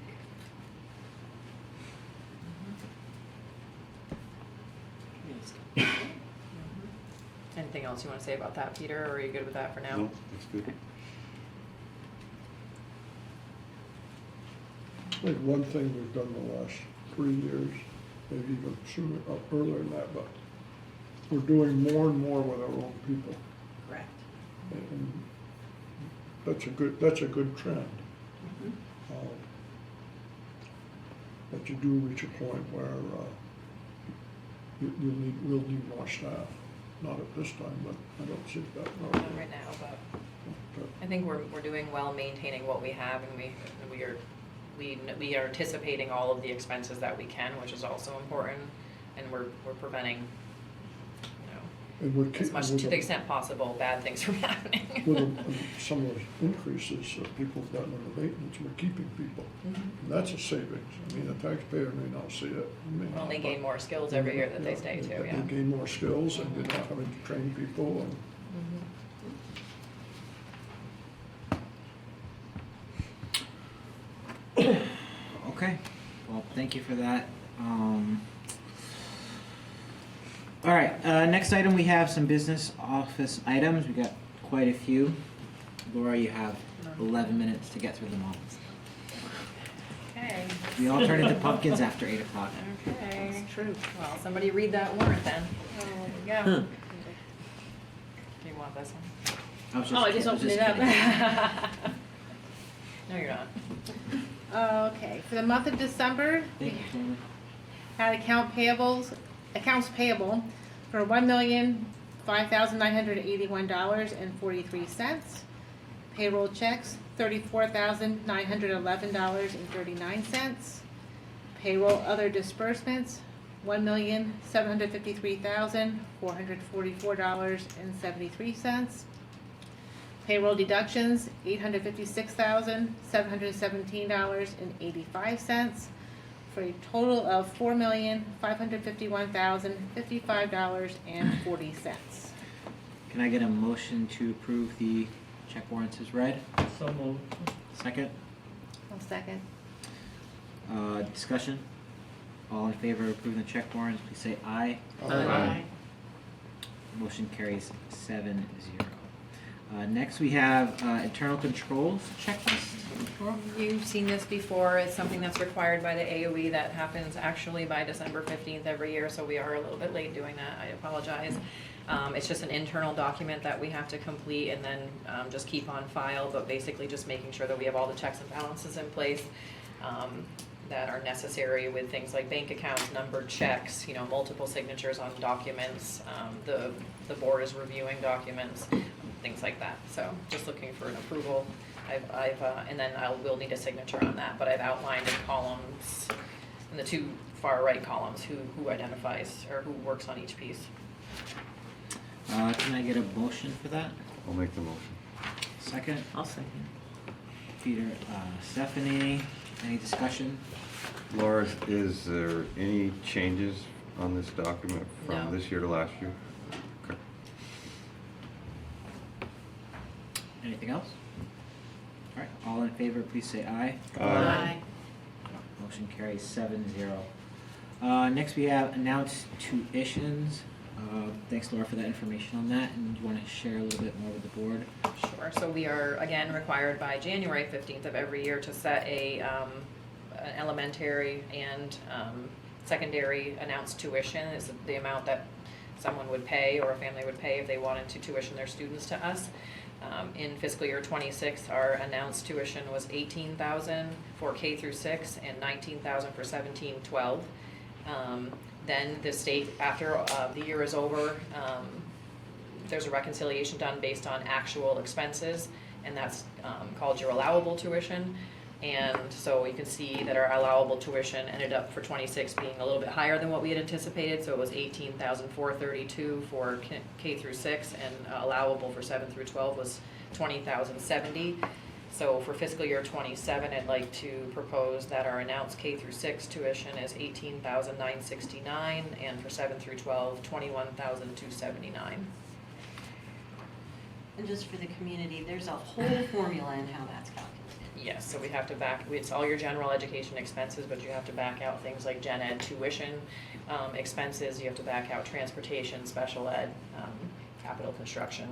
Anything else you want to say about that, Peter, or are you good with that for now? No, that's good. I think one thing we've done the last 3 years, maybe even sooner, earlier than that, but we're doing more and more with our own people. Correct. And that's a good trend. But you do reach a point where we'll need more staff. Not at this time, but I don't see that. Not right now, but I think we're doing well maintaining what we have, and we are anticipating all of the expenses that we can, which is also important, and we're preventing, as much to the extent possible, bad things from happening. With some of those increases people have gotten in the maintenance, we're keeping people. And that's a savings. I mean, the taxpayer may not see it. Well, they gain more skills every year that they stay too, yeah. They gain more skills and you're not having to train people. And. Okay, well, thank you for that. All right, next item, we have some business office items. We got quite a few. Laura, you have 11 minutes to get through them all. Okay. We all turn into pumpkins after 8 o'clock. Okay. That's true. Well, somebody read that warrant then. Oh, there you go. Do you want this one? I just opened it up. No, you're not. Okay, for the month of December, we had accounts payable for $1,005,981.43. Payroll checks, $34,911.39. Payroll other disbursements, $1,753,444.73. Payroll deductions, $856,717.85, for a total of $4,551,055.40. Can I get a motion to approve the check warrants as read? So moved. Second? I'll second. Discussion? All in favor of approving the check warrants, please say aye. Aye. Motion carries 7-0. Next, we have internal controls checklist. You've seen this before. It's something that's required by the AOE that happens actually by December 15th every year, so we are a little bit late doing that. I apologize. It's just an internal document that we have to complete and then just keep on file, but basically just making sure that we have all the checks and balances in place that are necessary with things like bank accounts, numbered checks, multiple signatures on documents. The board is reviewing documents, things like that. So just looking for an approval. And then we'll need a signature on that, but I've outlined in columns, in the two far right columns, who identifies or who works on each piece. Can I get a motion for that? I'll make the motion. Second? I'll second. Peter, Stephanie, any discussion? Laura, is there any changes on this document No. from this year to last year? Okay. Anything else? All right, all in favor, please say aye. Aye. Motion carries 7-0. Next, we have announced tuitions. Thanks, Laura, for that information on that. And you want to share a little bit more with the board? Sure. So we are, again, required by January 15th of every year to set an elementary and secondary announced tuition. Is the amount that someone would pay or a family would pay if they wanted to tuition their students to us. In fiscal year 26, our announced tuition was $18,000 for K through 6 and $19,000 for 17-12. Then the state, after the year is over, there's a reconciliation done based on actual expenses, and that's called your allowable tuition. And so you can see that our allowable tuition ended up for 26 being a little bit higher than what we had anticipated. So it was $18,432 for K through 6, and allowable for 7 through 12 was $20,070. So for fiscal year 27, I'd like to propose that our announced K through 6 tuition is $18,969, and for 7 through 12, $21,279. And just for the community, there's a whole formula in how that's calculated. Yes, so we have to it's all your general education expenses, but you have to back out things like gen ed tuition expenses, you have to back out transportation, special ed, capital construction,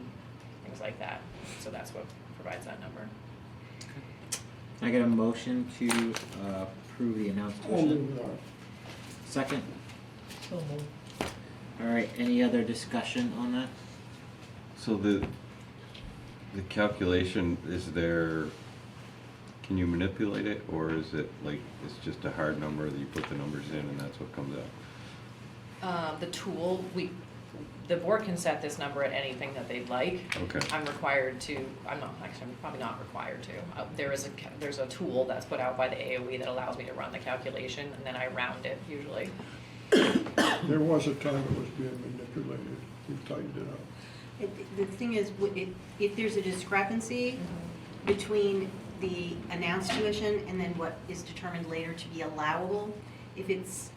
things like that. So that's what provides that number. Can I get a motion to approve the announced I'll tuition? move that. Second? So moved. All right, any other discussion on that? So the calculation, can you manipulate it, or is it like, it's just a hard number that you put the numbers in and that's what comes out? The tool, the board can set this number at anything that they'd like. Okay. I'm probably not required to. There's a tool that's put out by the AOE that allows me to run the calculation, and then I round it usually. There was a time it was being manipulated. We've tightened it up. The thing is, if there's a discrepancy between the announced tuition and then what is determined later to be allowable, if it's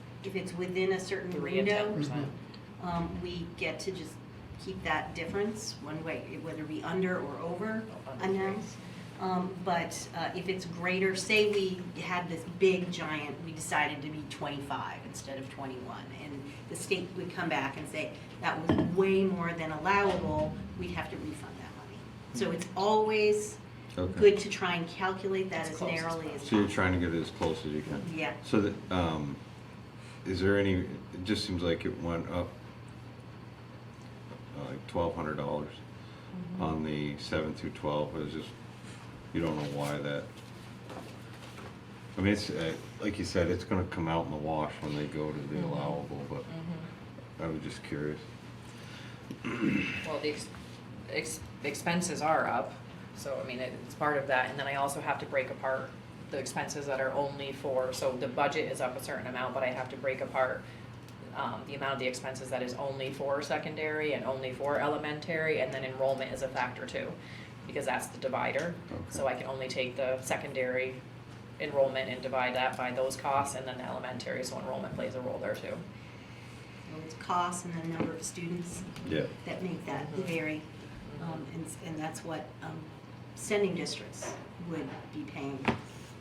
within a certain 3 and window, 10%. we get to just keep that difference one way, whether it be under or over announced. But if it's greater, say we had this big giant, we decided to be 25 instead of 21, and the state would come back and say that was way more than allowable, we'd have to refund that money. So it's always Okay. good to try and calculate that As as close as narrowly as So possible. you're trying to get it as close as you can? Yeah. So that, is there any, it just seems like it went up like $1,200 on the 7 through 12. It was just, you don't know why that. I mean, it's, like you said, it's gonna come out in the wash when they go to the allowable, but I was just curious. Well, the expenses are up, so I mean, it's part of that, and then I also have to break apart the expenses that are only for, so the budget is up a certain amount, but I have to break apart the amount of the expenses that is only for secondary and only for elementary, and then enrollment is a factor too, because that's the divider. So I can only take the secondary enrollment and divide that by those costs, and then the elementary, so enrollment plays a role there too. Well, it's costs and the number of students Yeah. that make that vary. And that's what sending districts would be paying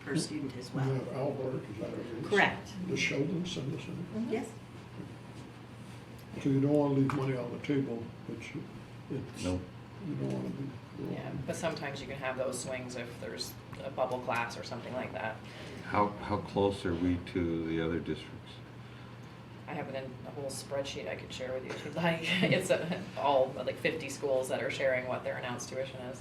per student as well. We have Albert, is that what it is? Correct. The Sheldon send us in. Yes. So you don't wanna leave money on the table, but it's, Nope. you don't wanna be. Yeah, but sometimes you can have those swings if there's a bubble class or something like that. How close are we to the other districts? I have it in a whole spreadsheet I could share with you if you'd like. It's all like 50 schools that are sharing what their announced tuition is.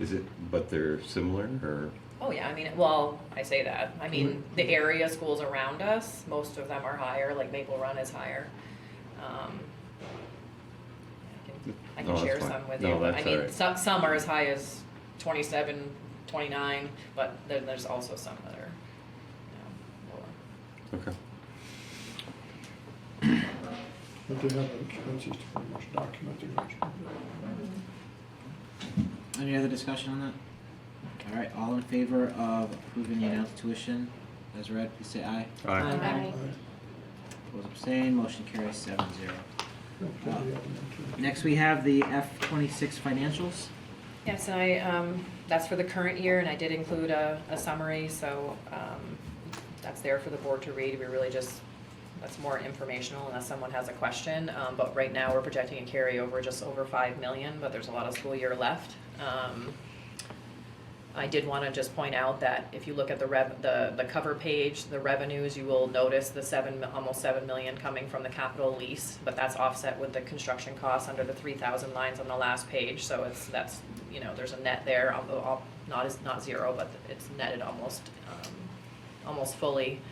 Is it, but they're similar, or? Oh yeah, I mean, well, I say that. I mean, the area schools around us, most of them are higher, like Maple Run is higher. I can No, share that's fine. some with No, you, but I that's mean, all right. some are as high as 27, 29, but then there's also some that are, lower. Okay. But they have the expenses to pretty much document the rest of it. Any other discussion on that? All right, all in favor of approving the announced tuition as read, please say aye. Aye. Aye. Opposed, abstained, motion carries 7-0. Yeah, so they have them too. Next, we have the F-26 financials. Yes, and that's for the current year, and I did include a summary, so that's there for the board to read. We really just, that's more informational unless someone has a question. But right now, we're projecting a carryover just over 5 million, but there's a lot of school year left. I did want to just point out that if you look at the cover page, the revenues, you will notice the almost 7 million coming from the capital lease, but that's offset with the construction costs under the 3,000 lines on the last page. So that's you know, there's a net there, although not zero, but it's netted almost fully.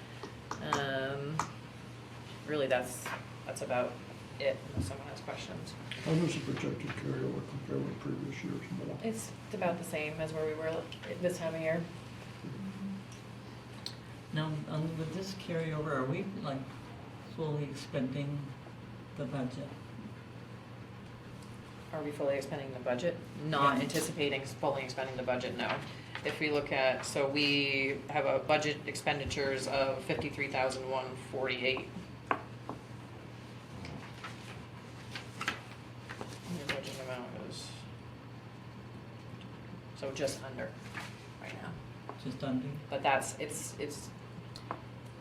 Really, that's about it. Unless someone has questions. How does the projected carryover compare with previous years more? It's about the same as where we were this time of year. Now, with this carryover, are we like fully expending the budget? Are we fully expending the budget? Not Yeah. anticipating fully expending the budget, no. If we look at, so we have a budget expenditures of 53,148. Your budget amount is, so just under right now. Just under? But that's, it's,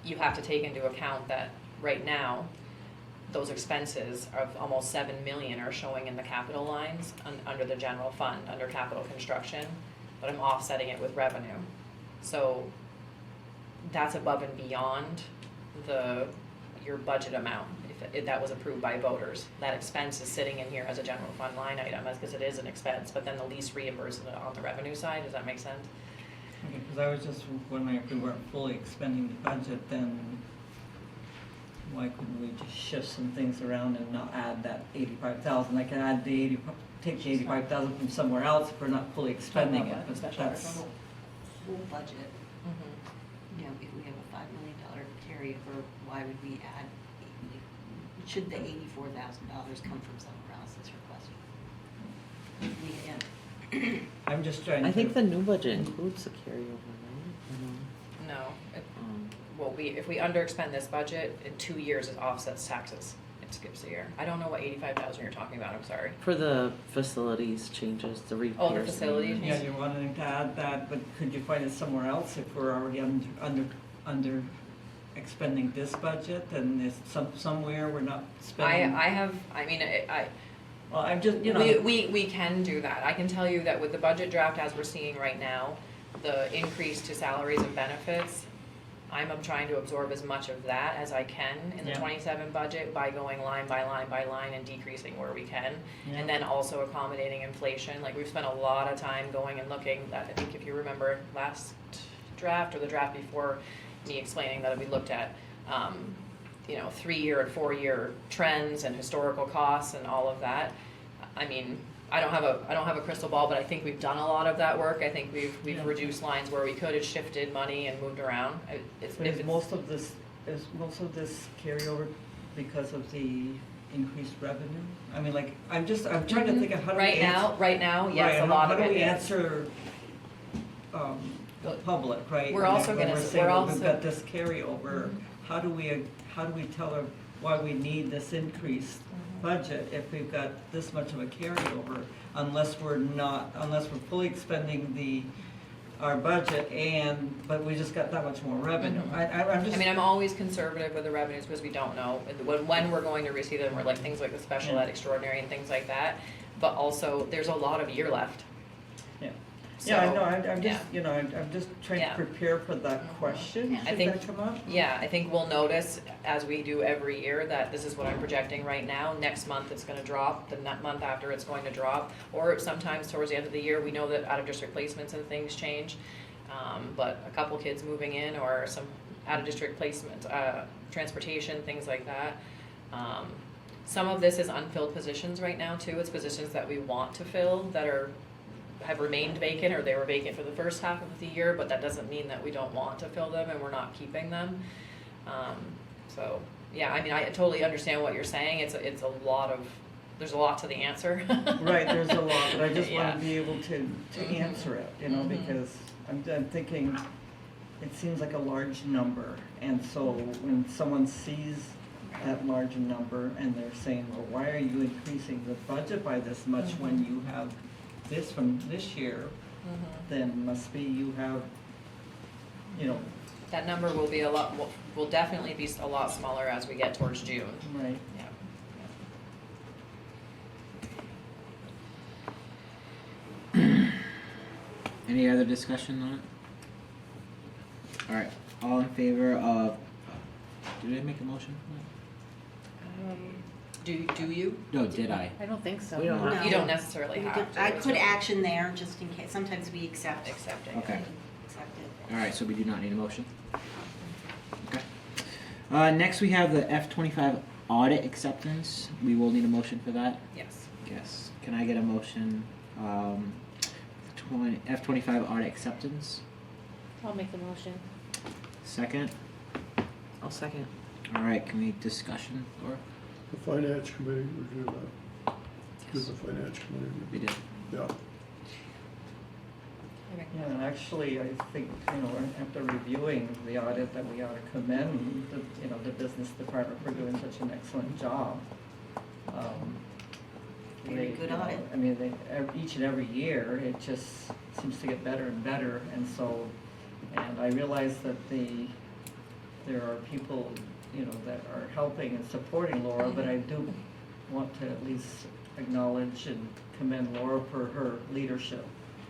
you have to take into account that right now, those expenses of almost 7 million are showing in the capital lines under the general fund, under capital construction, but I'm offsetting it with revenue. So that's above and beyond your budget amount, if that was approved by voters. That expense is sitting in here as a general fund line item, because it is an expense, but then the lease reimbursement on the revenue side, does that make sense? Okay, because I was just wondering if we weren't fully expending the budget, then why couldn't we just shift some things around and not add that 85,000? I can add take the 85,000 from somewhere else if we're not fully expending it, but that's. Whole budget, you know, if we have a $5 million carryover, why would we add, should the $84,000 come from somewhere else, is your question? I'm just trying to. I think the new budget includes the carryover, right? No. Well, if we under expend this budget, in 2 years it offsets taxes. skips a year. I don't know what 85,000 you're talking about, I'm sorry. For the facilities changes, the repairs. Oh, the facilities? Yeah, you're wanting to add that, but could you find it somewhere else if we're already under expending this budget, and there's somewhere we're not spending? Well, I'm just, We can do that. I can tell you that with the budget draft as we're seeing right now, the increase to salaries and benefits, I'm trying to absorb as much of that as I can in the Yeah. 27 budget by going line by line by line and decreasing where we can. Yeah. And then also accommodating inflation. Like, we've spent a lot of time going and looking at, I think if you remember last draft or the draft before, me explaining that we looked at 3-year and 4-year trends and historical costs and all of that. I mean, I don't have a crystal ball, but I think we've done a lot of that work. I think we've reduced lines where we could have shifted money and moved around. Is most of this carryover because of the increased revenue? I mean, like, I'm trying to think of how do we answer. Right now, yes, a lot of it is. How do we answer the public, right? We're also When gonna- we're saying, we're well, we've also- got this carryover, how do we tell them why we need this increased budget if we've got this much of a carryover, unless we're fully expending our budget but we just got that much more revenue. I'm always conservative with the revenues because we don't know when we're going to receive them, or like things like the special ed extraordinary and things like that. But also, there's a lot of year left. Yeah. So, Yeah, I know, I'm just trying to prepare for that question, I should think, that come up? yeah, I think we'll notice, as we do every year, that this is what I'm projecting right now. Next month it's gonna drop, the month after it's going to drop, or sometimes towards the end of the year, we know that out-of-district placements and things change. But a couple kids moving in, or some out-of-district placement, transportation, things like that. Some of this is unfilled positions right now too. It's positions that we want to fill that have remained vacant, or they were vacant for the first half of the year, but that doesn't mean that we don't want to fill them and we're not keeping them. So yeah, I totally understand what you're saying. It's a lot there's a lot to the answer. Right, there's a lot, but I just Yeah. want to be able to answer it, because I'm thinking, it seems like a large number, and so when someone sees that large number and they're saying, well, why are you increasing the budget by this much when you have this from this year, then must be you have, That number will be will definitely be a lot smaller as we get towards June. Right. Yeah. Any other discussion on it? All right, all in favor of, did I make a motion? Do you? No, did I? I don't think so. We don't have You don't necessarily have to. I put action there just in case. Sometimes we accept it. Okay. Accept it. All right, so we do not need a motion. Okay. Next we have the F25 audit acceptance. We will need a motion for that. Yes. Yes. Can I get a motion? F25 audit acceptance. I'll make the motion. Second. I'll second. All right. Can we discussion or? The finance committee reviewed that. Did the finance committee review? We did. Yeah. Yeah, and actually, I think, after reviewing the audit, that we ought to commend the business department for doing such an excellent job. Very good audit. Each and every year, it just seems to get better and better, and I realize that there are people, that are helping and supporting Laura, but I do want to at least acknowledge and commend Laura for her leadership.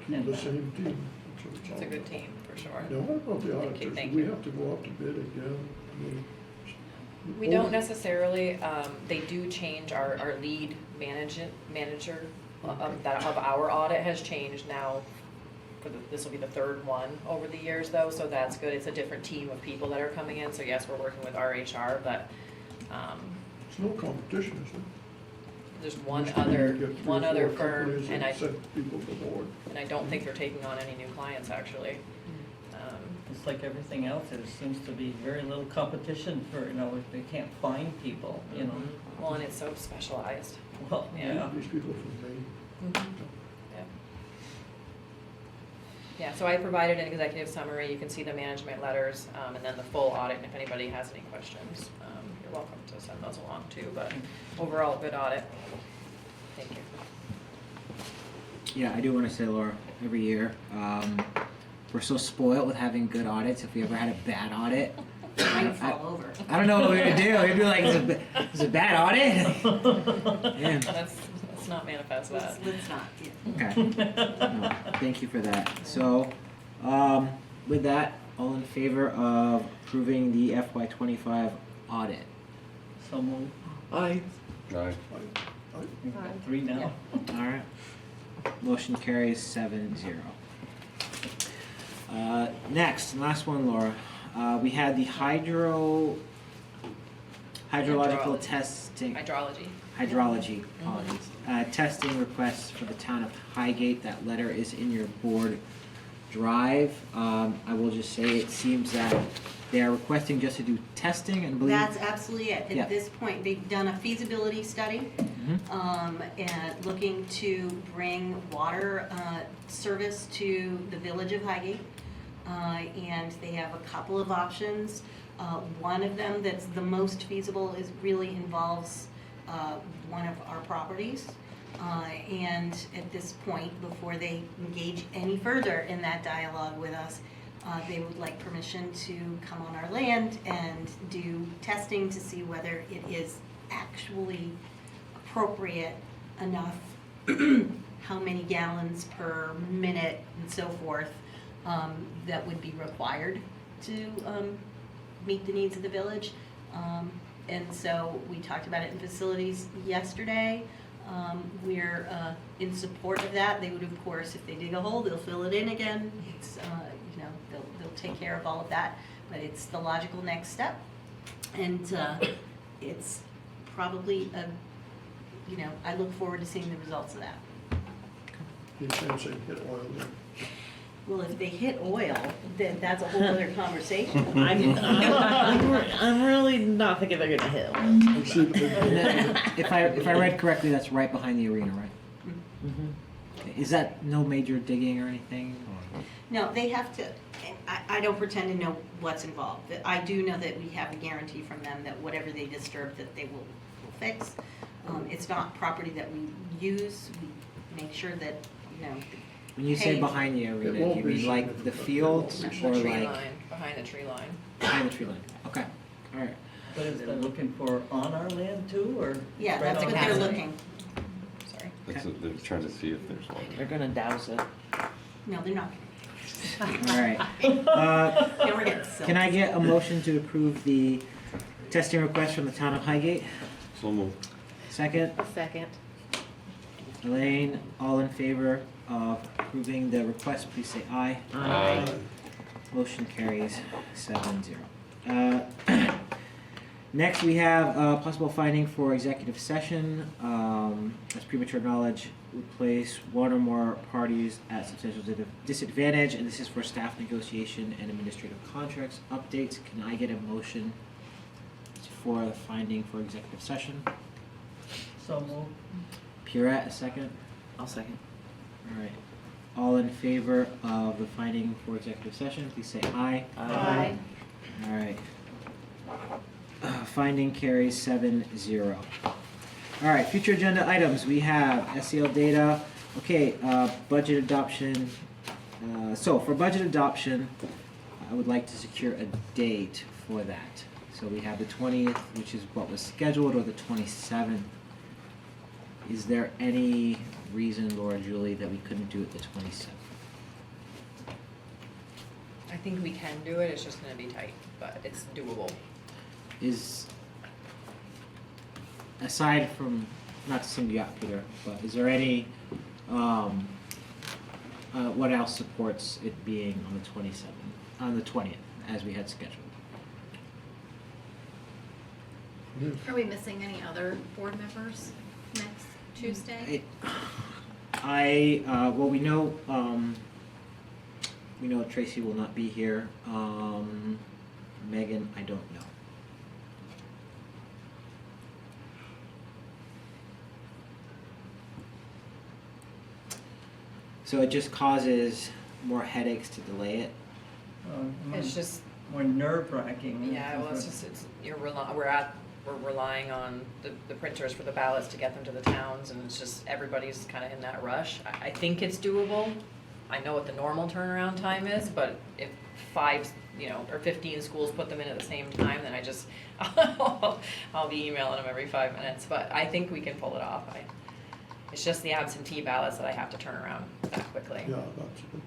Keep the same team. That's what It's a good team, for sure. Now, what about the auditors? Thank Do we you. have to go out to bid again? We don't necessarily, they do change our lead manager of our audit has changed now. This will be the third one over the years though, so that's good. It's a different team of people that are coming in, so yes, we're working with our HR, but There's no competition, is there? there's one Used to be you other get 3 or 4 firm, companies and that send people to the board. I don't think they're taking on any new clients actually. It's like everything else, there seems to be very little competition for, if they can't find people, Well, and it's so specialized. Well, yeah. These people from Maine. Yeah, so I provided an executive summary. You can see the management letters, and then the full audit, and if anybody has any questions, you're welcome to send those along too, but overall, good audit. Thank you. Yeah, I do want to say, Laura, every year, we're so spoiled with having good audits. If we ever had a bad audit, Might fall over. I don't know what we're gonna do. We'd be like, "Is it a bad audit?" Yeah. Let's not manifest that. Let's not, yeah. Okay. No, thank you for that. So, with that, all in favor of approving the FY25 audit? So moved. Aye. Right. We've got 3 now. All right. Motion carries 7-0. Next, last one, Laura. We had the hydrological testing. Hydrology, apologies. Testing requests for the town of Highgate. That letter is in your board drive. I will just say it seems that they are requesting just to do testing and believe. That's absolutely it. Yeah. At this point, they've done a feasibility study, and looking to bring water service to the village of Highgate. And they have a couple of options. One of them that's the most feasible really involves one of our properties. And at this point, before they engage any further in that dialogue with us, they would like permission to come on our land and do testing to see whether it is actually appropriate enough, how many gallons per minute and so forth, that would be required to meet the needs of the village. And so we talked about it in facilities yesterday. We're in support of that. They would, of course, if they dig a hole, they'll fill it in again. It's, they'll take care of all of that, but it's the logical next step. And it's probably I look forward to seeing the results of that. You can't say hit oil then. Well, if they hit oil, then that's a whole other conversation. I'm really not thinking they're gonna hit. You see the big If I read correctly, that's right behind the arena, right? Mm-hmm. Is that no major digging or anything? No, they have to, I don't pretend to know what's involved. I do know that we have a guarantee from them that whatever they disturb, that they will fix. It's not property that we use. We make sure that, When you say Hey. behind the arena, you mean like the fields The or tree like line, behind the tree line. behind the tree line? Okay, all right. But is they're looking for on our land too, or? yeah, right that's on what the they're land? looking. Sorry. They're trying to see if there's water. They're gonna douse it. No, they're not. All right. Now we're getting silly. Can I get a motion to approve the testing request from the town of Highgate? So moved. Second, Second. Elaine, all in favor of approving the request, please say aye. Aye. Motion carries 7-0. Next, we have possible finding for executive session. As premature knowledge would place one or more parties at substantial disadvantage, and this is for staff negotiation and administrative contracts updates. Can I get a motion for the finding for executive session? So moved. Pierrette, a second. I'll second. All right. All in favor of the finding for executive session, please say aye. Aye. All right. Finding carries 7-0. All right, future agenda items. We have SEL data. Okay, budget adoption. So for budget adoption, I would like to secure a date for that. So we have the 20th, which is what was scheduled, or the 27th. Is there any reason, Laura Julie, that we couldn't do it the 27th? I think we can do it, it's just gonna be tight, but it's doable. Is, aside from, not to single you out, Peter, but is there any, what else supports it being on the 27th, on the 20th, as we had scheduled? Are we missing any other board members next Tuesday? Well, we know Tracy will not be here. Megan, I don't know. So it just causes more headaches to delay it. It's just, More nerve wracking. yeah, well, we're at we're relying on the printers for the ballots to get them to the towns, and it's just, everybody's kind of in that rush. I think it's doable. I know what the normal turnaround time is, but if 5, or 15 schools put them in at the same time, then I'll be emailing them every 5 minutes, but I think we can pull it off. It's just the absentee ballots that I have to turn around that quickly. Yeah, that's a good.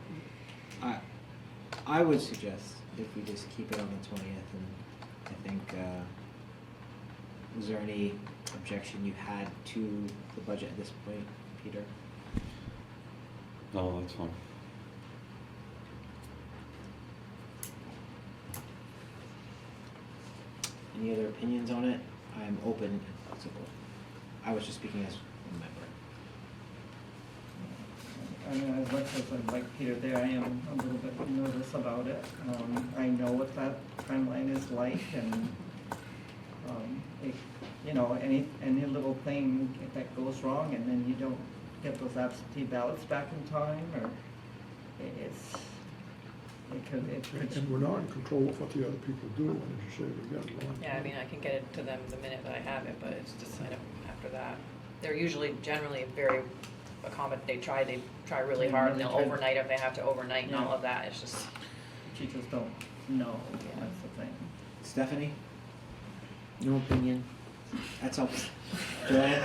I would suggest if we just keep it on the 20th, and I think, was there any objection you had to the budget at this point, Peter? No, that's fine. Any other opinions on it? I'm open and flexible. I was just speaking as a member. I mean, as much as I like Peter there, I am a little bit nervous about it. I know what that timeline is like, and any little thing that goes wrong, and then you don't get those absentee ballots back in time, or it could. And we're not in control of what the other people do, and as you say, we got one. Yeah, I mean, I can get it to them the minute that I have it, but it's just, after that. They're generally very they try really hard, and they'll overnight if they have to overnight and all of that. It's just. Teachers don't know, that's the thing. Stephanie? No opinion. That's all. Joanne?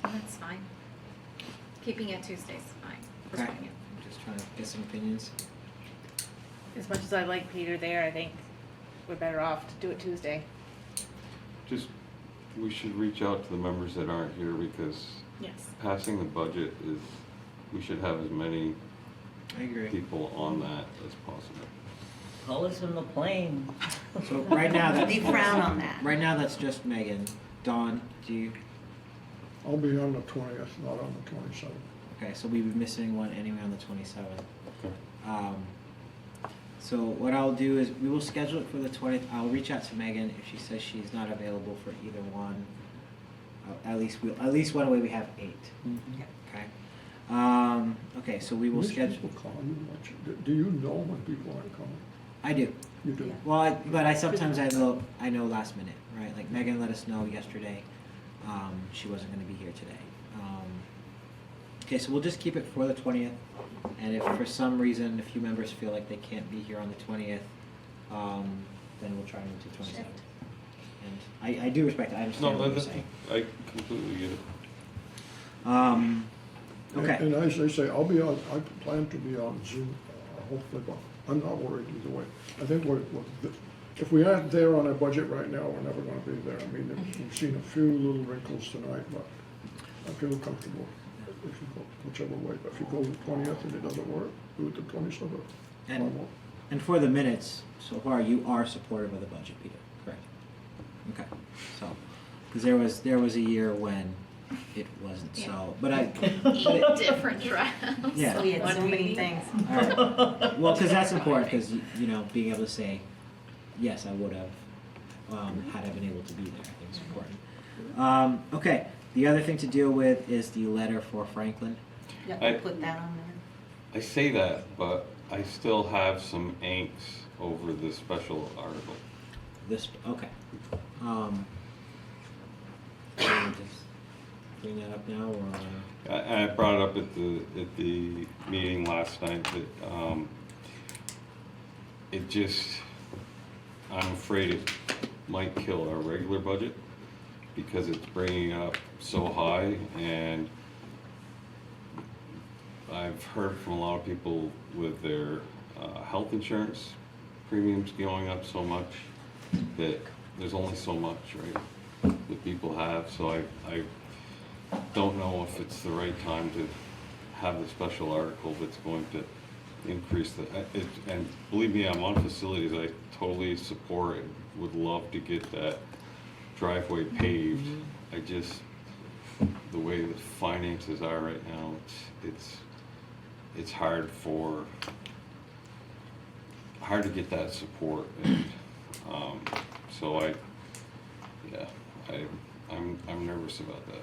That's fine. Keeping it Tuesday's fine. Okay. I'm just trying to get some opinions. As much as I like Peter there, I think we're better off to do it Tuesday. We should reach out to the members that aren't here, because Yes. passing the budget is, we should have as many I agree. people on that as possible. Call us in the plane. So right now that's. They frown on that. Right now that's just Megan. Dawn, do you? I'll be on the 20th, not on the 27th. Okay, so we'd be missing one anyway on the 27th. Okay. So what I'll do is we will schedule it for the 20th. I'll reach out to Megan. If she says she's not available for either one, at least one way we have 8. Mm-hmm. Okay. Okay, so we will Which schedule. people call you? Do you know when people aren't coming? I do. You do? Well, but I sometimes I know last minute, right? Like Megan let us know yesterday she wasn't going to be here today. Okay, so we'll just keep it for the 20th, and if for some reason a few members feel like they can't be here on the 20th, then we'll try and move to the 27th. And I do respect it. I understand what you're saying. I completely get it. Okay. And as they say, I plan to be on Zoom, hopefully, but I'm not worried either way. I think if we aren't there on our budget right now, we're never gonna be there. I mean, we've seen a few little wrinkles tonight, but I feel comfortable if you go whichever way. But if you go the 20th and it doesn't work, do it the 27th. And for the minutes, so far you are supportive of the budget, Peter, correct? Okay, so, because there was a year when it wasn't, so, but I. Different drafts. Yeah. So we had so many things. All right. Well, because that's important, because, being able to say, yes, I would have, had I been able to be there, I think is important. Okay, the other thing to deal with is the letter for Franklin. Yep, I- we'll put that on there. I say that, but I still have some angst over the special article. Okay. Just bring that up now, or? I brought it up at the meeting last night that, I'm afraid it might kill our regular budget, because it's bringing up so high, and I've heard from a lot of people with their health insurance premiums going up so much that there's only so much, right, that people have. So I don't know if it's the right time to have the special article that's going to increase and believe me, I'm on facilities. I totally support it, would love to get that driveway paved. I just, the way the finances are right now, it's hard to get that support, and so I'm nervous about that.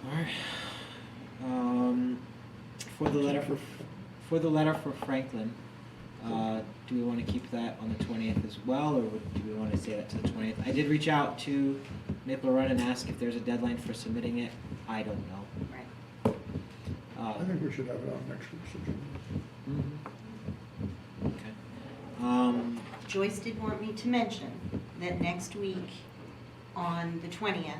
All right. for, For the letter for Franklin, do we want to keep that on the 20th as well, or do we want to say that to the 20th? I did reach out to Maple Run and ask if there's a deadline for submitting it. I don't know. Right. I think we should have it on next week's agenda. Okay. Joyce did want me to mention that next week, on the 20th,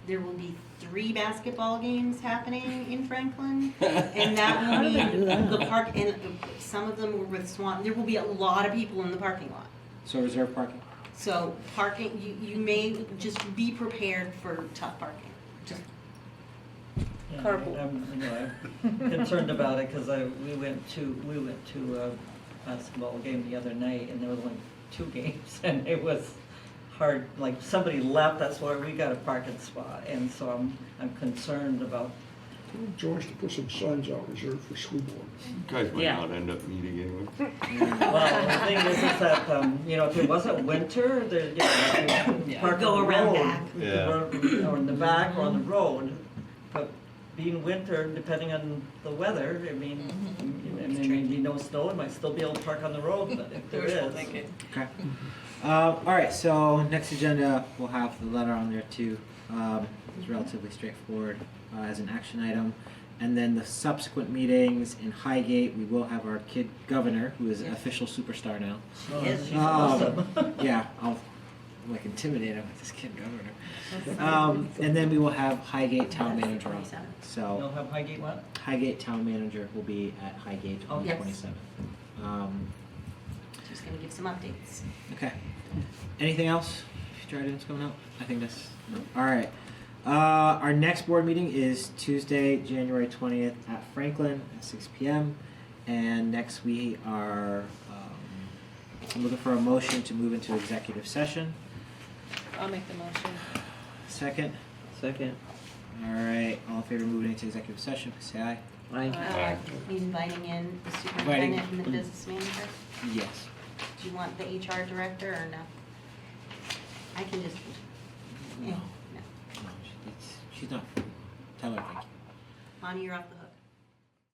there will be 3 basketball games happening in Franklin. And that How will do they be do that? the park, and some of them were with Swan. There will be a lot of people in the parking lot. So reserve parking? So parking, you may just be prepared for tough parking. Just Yeah, Carpool. I'm concerned about it because we went to a basketball game the other night and there was only 2 games and it was hard, like somebody left, that's why we got a parking spot, and so I'm concerned about. Tell Joyce to put some signs out reserved for school board. You guys might Yeah. not end up meeting anyway. Well, the thing is that, you know, if it wasn't winter, there, you could park Go on the around road. back. You could Yeah. run- Or in the back or on the road, but being winter, depending on the weather, I mean, there may be no snow, it might still be able to park on the road, but if there Wishful is. thinking. Okay. All right, so next agenda, we'll have the letter on there too. It's relatively straightforward as an action item. And then the subsequent meetings in Highgate, we will have our kid governor, who is an official superstar now. Yes. She's awesome. Yeah, I'll like intimidate him with this kid governor. And then we will have Highgate town manager on. You'll So have Highgate what? Highgate town manager will be at Highgate on the Yes. 27th. Just gonna give some updates. Okay. Anything else? Trident's coming up? I think that's all right. Our next board meeting is Tuesday, January 20th at Franklin at 6 p.m. And next we are I'm looking for a motion to move into executive session. I'll make the motion. Second. Second. All right. All in favor of moving into executive session, please say aye. Aye. Inviting in the superintendent and the business manager. Yes. Do you want the HR director or no? I can just, yeah, no. No, she's not. Tell her thank you. Bonnie, you're off the